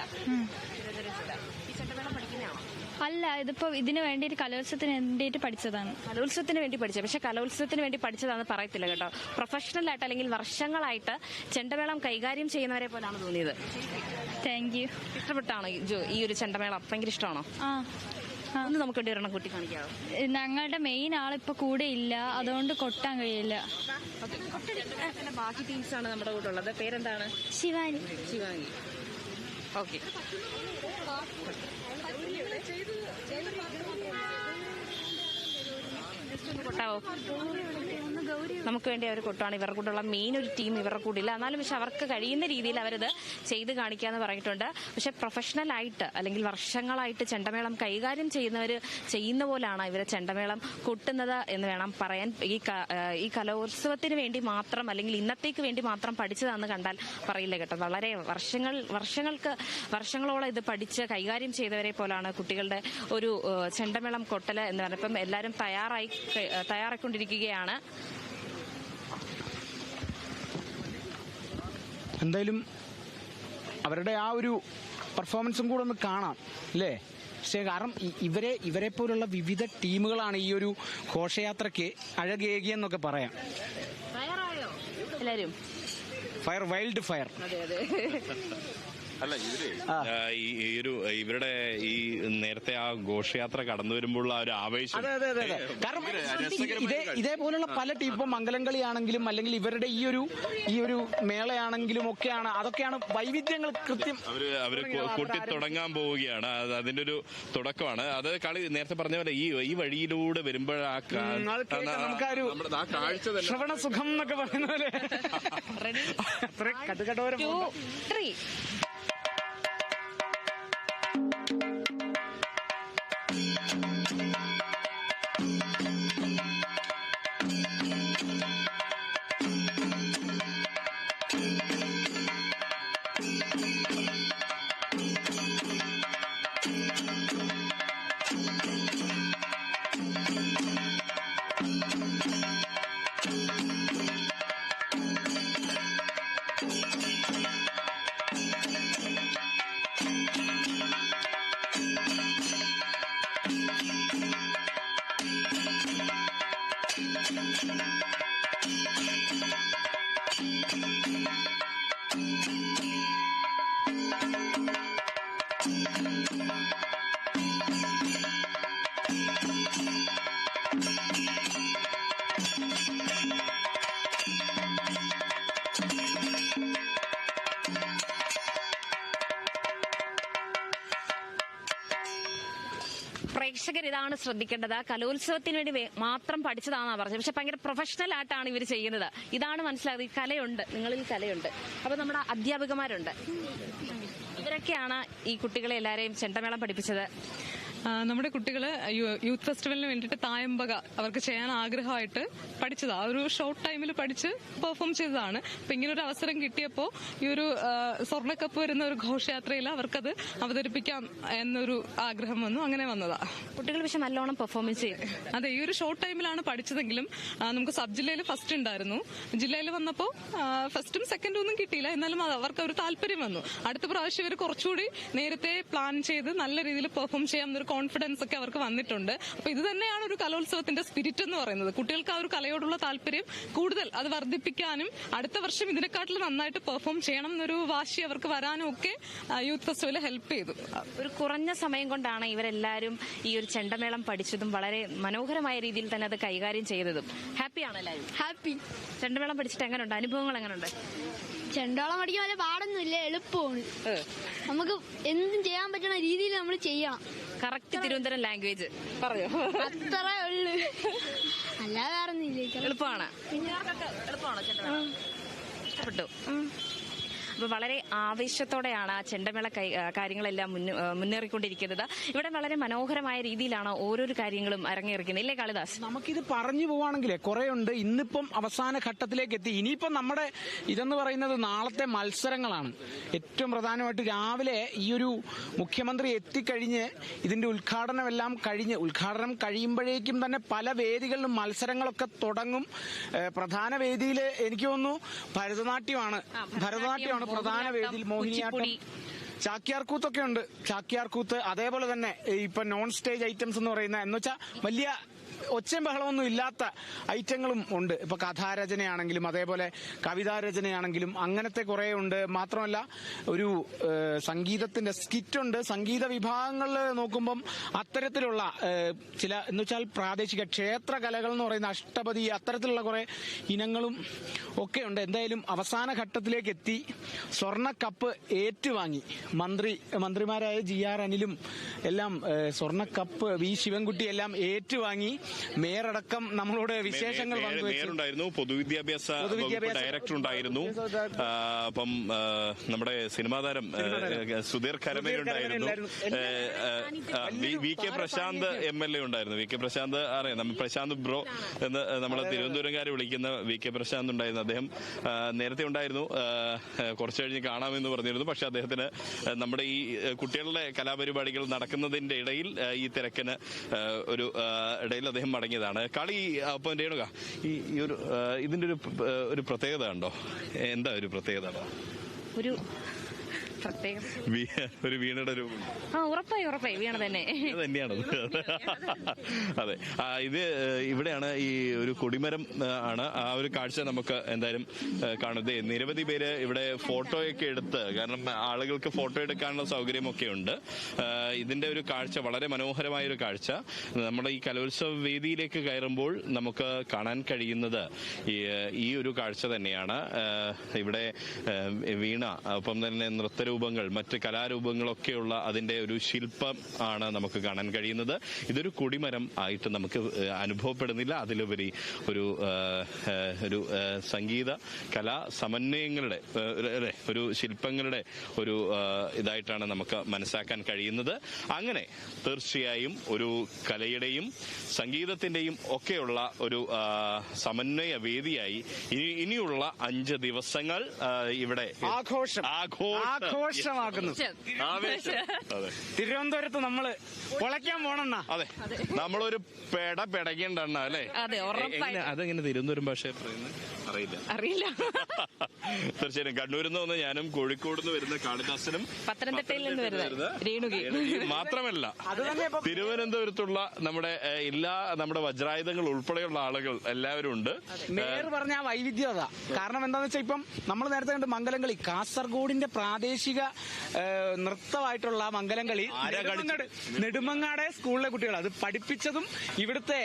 ഈ ചെണ്ടമേളം പഠിക്കുന്നതാണോ? അല്ല, ഇതിപ്പോ ഇതിനു വേണ്ടി കലോത്സവത്തിന് വേണ്ടിയിട്ട് പഠിച്ചതാണ്. കലോത്സവത്തിന് വേണ്ടി പഠിച്ചത്. പക്ഷെ കലോത്സവത്തിന് വേണ്ടി പഠിച്ചതാണെന്ന് പറയത്തില്ല കേട്ടോ. പ്രൊഫഷണൽ ആയിട്ട് അല്ലെങ്കിൽ വർഷങ്ങളായിട്ട് ചെണ്ടമേളം കൈകാര്യം ചെയ്യുന്നവരെ പോലാണ് തോന്നിയത്. Thank you. ഇഷ്ടപ്പെട്ടാണോ ഈ ഒരു ചെണ്ടമേളം? ഭയങ്കര ഇഷ്ടമാണോ? ഒന്ന് നമുക്ക് വേണ്ടി ഒരെണ്ണം കൊട്ടി കാണിക്കാമോ? ഞങ്ങളുടെ മെയിൻ ആളിപ്പോ കൂടെ ഇല്ല, അതുകൊണ്ട് കൊട്ടാൻ കഴിയില്ല. ബാക്കി ടീംസ് ആണ് നമ്മുടെ കൂടെ ഉള്ളത്. പേരെന്താണ്? ശിവാനി. ഓക്കെ. കൊട്ടാവോ? നമുക്ക് വേണ്ടി അവർ കൊട്ടാണ്. ഇവരുടെ കൂടെയുള്ള മെയിൻ ഒരു ടീം ഇവരുടെ കൂടെ ഇല്ല. എന്നാലും പക്ഷെ അവർക്ക് കഴിയുന്ന രീതിയിൽ അവരത് ചെയ്ത് കാണിക്കാന്ന് പറഞ്ഞിട്ടുണ്ട്. പക്ഷെ പ്രൊഫഷണൽ ആയിട്ട് അല്ലെങ്കിൽ വർഷങ്ങളായിട്ട് ചെണ്ടമേളം കൈകാര്യം ചെയ്യുന്നവർ ചെയ്യുന്ന പോലാണ് ഇവരെ ചെണ്ടമേളം കൊട്ടുന്നത് എന്ന് വേണം പറയാൻ. ഈ കലോത്സവത്തിന് വേണ്ടി മാത്രം അല്ലെങ്കിൽ ഇന്നത്തേക്ക് വേണ്ടി മാത്രം പഠിച്ചതാണെന്ന് കണ്ടാൽ പറയില്ല കേട്ടോ. വളരെ വർഷങ്ങളോളം ഇത് പഠിച്ച് കൈകാര്യം ചെയ്തവരെ പോലാണ് കുട്ടികളുടെ ഒരു ചെണ്ടമേളം കൊട്ടല് എന്ന് പറഞ്ഞാൽ. ഇപ്പം എല്ലാവരും തയ്യാറായിക്കൊണ്ടിരിക്കുകയാണ്. എന്തായാലും അവരുടെ ആ ഒരു പെർഫോമൻസും കൂടെ ഒന്ന് കാണാം അല്ലേ? പക്ഷേ കാരണം ഇവരെ പോലുള്ള വിവിധ ടീമുകളാണ് ഈ ഒരു ഘോഷയാത്രയ്ക്ക് അഴകേകിയെന്നൊക്കെ പറയാം. എല്ലാവരും വൈൽഡ് ഫയർ. അല്ല, ഇവരുടെ ഈ നേരത്തെ ആ ഘോഷയാത്ര കടന്നു വരുമ്പോൾ ആ ഒരു ആവേശം. അതെ. കാരണം ഇതേപോലുള്ള പല ടീപ്പ് മംഗലംകളി ആണെങ്കിലും അല്ലെങ്കിൽ ഇവരുടെ ഈ ഒരു മേളയാണെങ്കിലും ഒക്കെയാണ്, അതൊക്കെയാണ് വൈവിധ്യങ്ങൾ കൃത്യം അവര് കൊട്ടി തുടങ്ങാൻ പോവുകയാണ്. അതിന്റെ ഒരു തുടക്കമാണ്. അത് കളി നേരത്തെ പറഞ്ഞ പോലെ ഈ വഴിയിലൂടെ നമുക്കൊരു ശ്രവണ സുഖം എന്നൊക്കെ പറയുന്ന പോലെ അത്ര കടുകടോരം. പ്രേക്ഷകർ ഇതാണ് ശ്രദ്ധിക്കേണ്ടത്. കലോത്സവത്തിന് വേണ്ടി മാത്രം പഠിച്ചതാണെന്നാണ് പറഞ്ഞത്. പക്ഷെ ഭയങ്കര പ്രൊഫഷണൽ ആയിട്ടാണ് ഇവർ ചെയ്യുന്നത്. ഇതാണ് മനസ്സിലായത്. ഈ കലയുണ്ട്, നിങ്ങളിൽ കലയുണ്ട്. അപ്പൊ നമ്മുടെ അധ്യാപികമാരുണ്ട്, ഇവരൊക്കെയാണ് ഈ കുട്ടികളെ എല്ലാവരെയും ചെണ്ടമേളം പഠിപ്പിച്ചത്. നമ്മുടെ കുട്ടികൾ യൂത്ത് ഫെസ്റ്റിവലിന് വേണ്ടിയിട്ട് തായമ്പക അവർക്ക് ചെയ്യാൻ ആഗ്രഹമായിട്ട് പഠിച്ചതാണ്. ഒരു ഷോർട്ട് ടൈമിൽ പഠിച്ച് പെർഫോം ചെയ്തതാണ്. അപ്പൊ ഇങ്ങനെ ഒരു അവസരം കിട്ടിയപ്പോൾ ഈ ഒരു സ്വർണ്ണക്കപ്പ് വരുന്ന ഒരു ഘോഷയാത്രയിൽ അവർക്കത് അവതരിപ്പിക്കാം എന്നൊരു ആഗ്രഹം വന്നു. അങ്ങനെ വന്നതാ. കുട്ടികൾ പക്ഷെ നല്ലോണം പെർഫോമൻസ് ചെയ്യും. അതെ, ഈ ഒരു ഷോർട്ട് ടൈമിലാണ് പഠിച്ചതെങ്കിലും നമുക്ക് സബ് ജില്ലയിൽ ഫസ്റ്റ് ഉണ്ടായിരുന്നു. ജില്ലയിൽ വന്നപ്പോൾ ഫസ്റ്റും സെക്കൻഡും ഒന്നും കിട്ടിയില്ല. എന്നാലും അവർക്ക് ഒരു താല്പര്യം വന്നു. അടുത്ത പ്രാവശ്യം ഇവർ കുറച്ചുകൂടി നേരത്തെ പ്ലാൻ ചെയ്ത് നല്ല രീതിയിൽ പെർഫോം ചെയ്യാം എന്നൊരു കോൺഫിഡൻസ് ഒക്കെ അവർക്ക് വന്നിട്ടുണ്ട്. അപ്പൊ ഇത് തന്നെയാണ് ഒരു കലോത്സവത്തിന്റെ സ്പിരിറ്റ് എന്ന് പറയുന്നത്. കുട്ടികൾക്ക് ആ ഒരു കലയോടുള്ള താല്പര്യം കൂടുതൽ അത് വർദ്ധിപ്പിക്കാനും അടുത്ത വർഷം ഇതിനെക്കാട്ടിൽ നന്നായിട്ട് പെർഫോം ചെയ്യണം എന്നൊരു വാശി അവർക്ക് വരാനും ഒക്കെ യൂത്ത് ഫെസ്റ്റിവൽ ഹെൽപ്പ് ചെയ്തു. ഒരു കുറഞ്ഞ സമയം കൊണ്ടാണ് ഇവരെല്ലാവരും ഈ ഒരു ചെണ്ടമേളം പഠിച്ചതും വളരെ മനോഹരമായ രീതിയിൽ തന്നെ അത് കൈകാര്യം ചെയ്തതും. ഹാപ്പിയാണ് എല്ലാവരും? ഹാപ്പി. ചെണ്ടമേളം പഠിച്ചിട്ട് എങ്ങനെയുണ്ട്? അനുഭവങ്ങൾ എങ്ങനെയുണ്ട്? ചെണ്ടോളം പഠിക്കാൻ വല്ല പാടൊന്നുമില്ല, എളുപ്പമാണ്. നമുക്ക് എന്തും ചെയ്യാൻ പറ്റുന്ന രീതിയിൽ നമ്മൾ ചെയ്യാം. കറക്റ്റ് തിരുവനന്തപുരം ലാംഗ്വേജ് പറയോ? അത്രേ ഉള്ളു, അല്ലാതെ അറിഞ്ഞില്ല. എളുപ്പമാണ്. എളുപ്പമാണോ ചെണ്ടമേളം? ഇഷ്ടപ്പെട്ടു. അപ്പൊ വളരെ ആവേശത്തോടെയാണ് ആ ചെണ്ടമേള കാര്യങ്ങളെല്ലാം മുന്നേറിക്കൊണ്ടിരിക്കുന്നത്. ഇവിടെ വളരെ മനോഹരമായ രീതിയിലാണ് ഓരോരോ കാര്യങ്ങളും അരങ്ങേറിക്കുന്നത്. ഇല്ലേ കാളിദാസ്? നമുക്കിത് പറഞ്ഞു പോവാണെങ്കിലേ കുറെ ഉണ്ട്. ഇന്നിപ്പം അവസാന ഘട്ടത്തിലേക്ക് എത്തി. ഇനിയിപ്പം നമ്മുടെ ഇതെന്ന് പറയുന്നത് നാളത്തെ മത്സരങ്ങളാണ്. ഏറ്റവും പ്രധാനമായിട്ട് രാവിലെ ഈ ഒരു മുഖ്യമന്ത്രി എത്തിക്കഴിഞ്ഞ് ഇതിന്റെ ഉദ്ഘാടനം കഴിയുമ്പോഴേക്കും തന്നെ പല വേദികളിലും മത്സരങ്ങളൊക്കെ തുടങ്ങും. പ്രധാന വേദിയിൽ എനിക്ക് തോന്നുന്നു ഭരതനാട്യമാണ് പ്രധാന വേദിയിൽ. മോഹിനിയാട്ടം, ചാക്യാർകൂത്തൊക്കെ ഉണ്ട്. ചാക്യാർകൂത്ത്, അതേപോലെ തന്നെ ഇപ്പൊ നോൺ സ്റ്റേജ് ഐറ്റംസ് എന്ന് പറയുന്ന എന്നുവെച്ചാൽ വലിയ ഒച്ചയും ബഹളമൊന്നും ഇല്ലാത്ത ഐറ്റങ്ങളും ഉണ്ട്. ഇപ്പൊ കഥാരചനയാണെങ്കിലും അതേപോലെ കവിതാരചനയാണെങ്കിലും അങ്ങനത്തെ കുറെ ഉണ്ട്. മാത്രമല്ല ഒരു സംഗീതത്തിന്റെ സ്കിറ്റുണ്ട്. സംഗീത വിഭാഗങ്ങളിൽ നോക്കുമ്പം അത്തരത്തിലുള്ള ചില എന്നുവെച്ചാൽ പ്രാദേശിക ക്ഷേത്ര കലകൾ എന്ന് പറയുന്ന അഷ്ടപതി, അത്തരത്തിലുള്ള കുറെ ഇനങ്ങളും ഒക്കെ ഉണ്ട്. എന്തായാലും അവസാന ഘട്ടത്തിലേക്ക് എത്തി. സ്വർണ്ണക്കപ്പ് ഏറ്റുവാങ്ങി മന്ത്രിമാരായ GR അനിലും എല്ലാം സ്വർണ്ണക്കപ്പ്, V ശിവൻകുട്ടി എല്ലാം ഏറ്റുവാങ്ങി. മേയറടക്കം നമ്മളോട് വിശേഷങ്ങൾ മേയറുണ്ടായിരുന്നു, പൊതുവിദ്യാഭ്യാസ ഡയറക്ടർ ഉണ്ടായിരുന്നു, അപ്പം നമ്മുടെ സിനിമാ താരം സുധീർ കരമേലുണ്ടായിരുന്നു, VK പ്രശാന്ത് MLA ഉണ്ടായിരുന്നു. VK പ്രശാന്ത് അറിയാം, നമ്മൾ പ്രശാന്ത് ബ്രോ എന്ന് നമ്മളെ തിരുവനന്തപുരംകാർ വിളിക്കുന്ന VK പ്രശാന്ത് ഉണ്ടായിരുന്നു. അദ്ദേഹം നേരത്തെ ഉണ്ടായിരുന്നു, കുറച്ചു കഴിഞ്ഞ് കാണാമെന്ന് പറഞ്ഞിരുന്നു. പക്ഷെ അദ്ദേഹത്തിന് നമ്മുടെ ഈ കുട്ടികളുടെ കലാപരിപാടികൾ നടക്കുന്നതിന്റെ ഇടയിൽ ഈ തിരക്കിന് ഒരു ഇടയിൽ അദ്ദേഹം മടങ്ങിയതാണ്. കളി അപ്പം രേണുക, ഈ ഒരു ഇതിന്റെ ഒരു പ്രത്യേകത ഉണ്ടോ? എന്താ ഒരു പ്രത്യേകത? ഒരു പ്രത്യേകം ഒരു വീണയുടെ രൂപം. ഉറപ്പായി വീണ തന്നെയാണ്. അതെ, ഇത് ഇവിടെയാണ് ഈ ഒരു കൊടിമരം ആണ്. ആ ഒരു കാഴ്ച നമുക്ക് എന്തായാലും കാണുന്നത്. നിരവധി പേര് ഇവിടെ ഫോട്ടോയൊക്കെ എടുത്ത്, കാരണം ആളുകൾക്ക് ഫോട്ടോ എടുക്കാനുള്ള സൗകര്യമൊക്കെ ഉണ്ട്. ഇതിന്റെ ഒരു കാഴ്ച വളരെ മനോഹരമായ ഒരു കാഴ്ച. നമ്മുടെ ഈ കലോത്സവ വേദിയിലേക്ക് കയറുമ്പോൾ നമുക്ക് കാണാൻ കഴിയുന്നത് ഈ ഒരു കാഴ്ച തന്നെയാണ്. ഇവിടെ വീണ, ഒപ്പം തന്നെ നൃത്തരൂപങ്ങൾ, മറ്റ് കലാരൂപങ്ങളൊക്കെയുള്ള അതിന്റെ ഒരു ശില്പം ആണ് നമുക്ക് കാണാൻ കഴിയുന്നത്. ഇതൊരു കൊടിമരം ആയിട്ട് നമുക്ക് അനുഭവപ്പെടുന്നില്ല. അതിലുപരി ഒരു സംഗീത കലാ സമന്വയങ്ങളുടെ ഒരു ശില്പങ്ങളുടെ ഒരു ഇതായിട്ടാണ് നമുക്ക് മനസ്സിലാക്കാൻ കഴിയുന്നത്. അങ്ങനെ തീർച്ചയായും ഒരു കലയുടെയും സംഗീതത്തിന്റെയും ഒക്കെയുള്ള ഒരു സമന്വയ വേദിയായി ഇനിയുള്ള 5 ദിവസങ്ങൾ ഇവിടെ ആഘോഷമാക്കുന്നു. തിരുവനന്തപുരത്ത് നമ്മള് പൊളയ്ക്കാൻ പോണെന്നാ. അതെ, നമ്മളൊരു പെടയ്ക്കണ്ടെണ്ണ അല്ലേ? അതെങ്ങനെ തിരുവനന്തപുരം ഭാഷ പറയുന്നത് അറിയില്ല. തീർച്ചയായും കണ്ണൂരിൽ നിന്ന് വന്ന് ഞാനും കോഴിക്കോട് നിന്ന് വരുന്ന കാളിദാസനും പത്തനംതിട്ടയിൽ നിന്ന് വരുന്ന മാത്രമല്ല തിരുവനന്തപുരത്തുള്ള നമ്മുടെ വജ്രായുധങ്ങൾ ഉൾപ്പെടെയുള്ള ആളുകൾ എല്ലാവരും ഉണ്ട്. മേയർ പറഞ്ഞ വൈവിധ്യത കാരണം എന്താണെന്ന് വെച്ചാൽ ഇപ്പം നമ്മൾ നേരത്തെ കണ്ട് മംഗലംകളി കാസർഗോഡിന്റെ പ്രാദേശിക പ്രാദേശിക നൃത്തമായിട്ടുള്ള മംഗലം കളി നെടുമങ്ങാട് സ്കൂളിലെ കുട്ടികൾ അത് പഠിപ്പിച്ചതും ഇവിടുത്തെ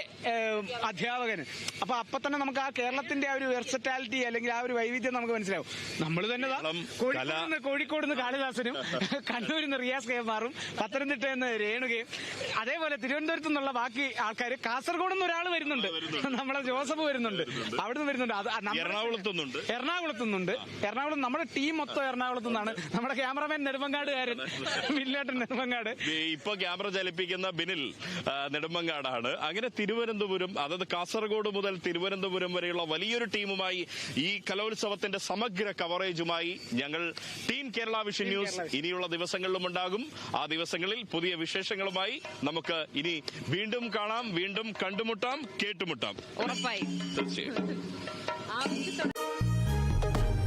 അധ്യാപകന്. അപ്പൊ തന്നെ നമുക്ക് ആ കേരളത്തിന്റെ ആ ഒരു വെർസറ്റാലിറ്റി അല്ലെങ്കിൽ ആ ഒരു വൈവിധ്യം നമുക്ക് മനസ്സിലാവും. നമ്മൾ തന്നെ കോഴിക്കോട് നിന്ന് കാളിദാസനും കണ്ണൂരിൽ നിന്ന് റിയാസ് കെമാറും പത്തനംതിട്ടയിൽ നിന്ന് രേണുകയും അതേപോലെ തിരുവനന്തപുരത്തു നിന്നുള്ള ബാക്കി ആൾക്കാർ, കാസർഗോഡ് നിന്ന് ഒരാൾ വരുന്നുണ്ട്, നമ്മളെ ജോസഫ് വരുന്നുണ്ട്, അവിടുന്ന് വരുന്നുണ്ട്, എറണാകുളത്തുനിന്നുണ്ട്. എറണാകുളം നമ്മുടെ ടീം മൊത്തം എറണാകുളത്തു നിന്നാണ്. നമ്മുടെ ക്യാമറമാൻ നെടുമങ്ങാടുകാരൻ ബില്ലേട്ടൻ നെടുമങ്ങാട്, ഇപ്പൊ ക്യാമറ ചലിപ്പിക്കുന്ന ബിനിൽ നെടുമങ്ങാടാണ്. അങ്ങനെ തിരുവനന്തപുരം, അതായത് കാസർഗോഡ് മുതൽ തിരുവനന്തപുരം വരെയുള്ള വലിയൊരു ടീമുമായി ഈ കലോത്സവത്തിന്റെ സമഗ്ര കവറേജുമായി ഞങ്ങൾ ടീം കേരള വിഷൻ ന്യൂസ് ഇനിയുള്ള ദിവസങ്ങളിലും ഉണ്ടാകും. ആ ദിവസങ്ങളിൽ പുതിയ വിശേഷങ്ങളുമായി നമുക്ക് ഇനി വീണ്ടും കാണാം, വീണ്ടും കണ്ടുമുട്ടാം, കേട്ടുമുട്ടാം. ഉറപ്പായി. തീർച്ചയായും.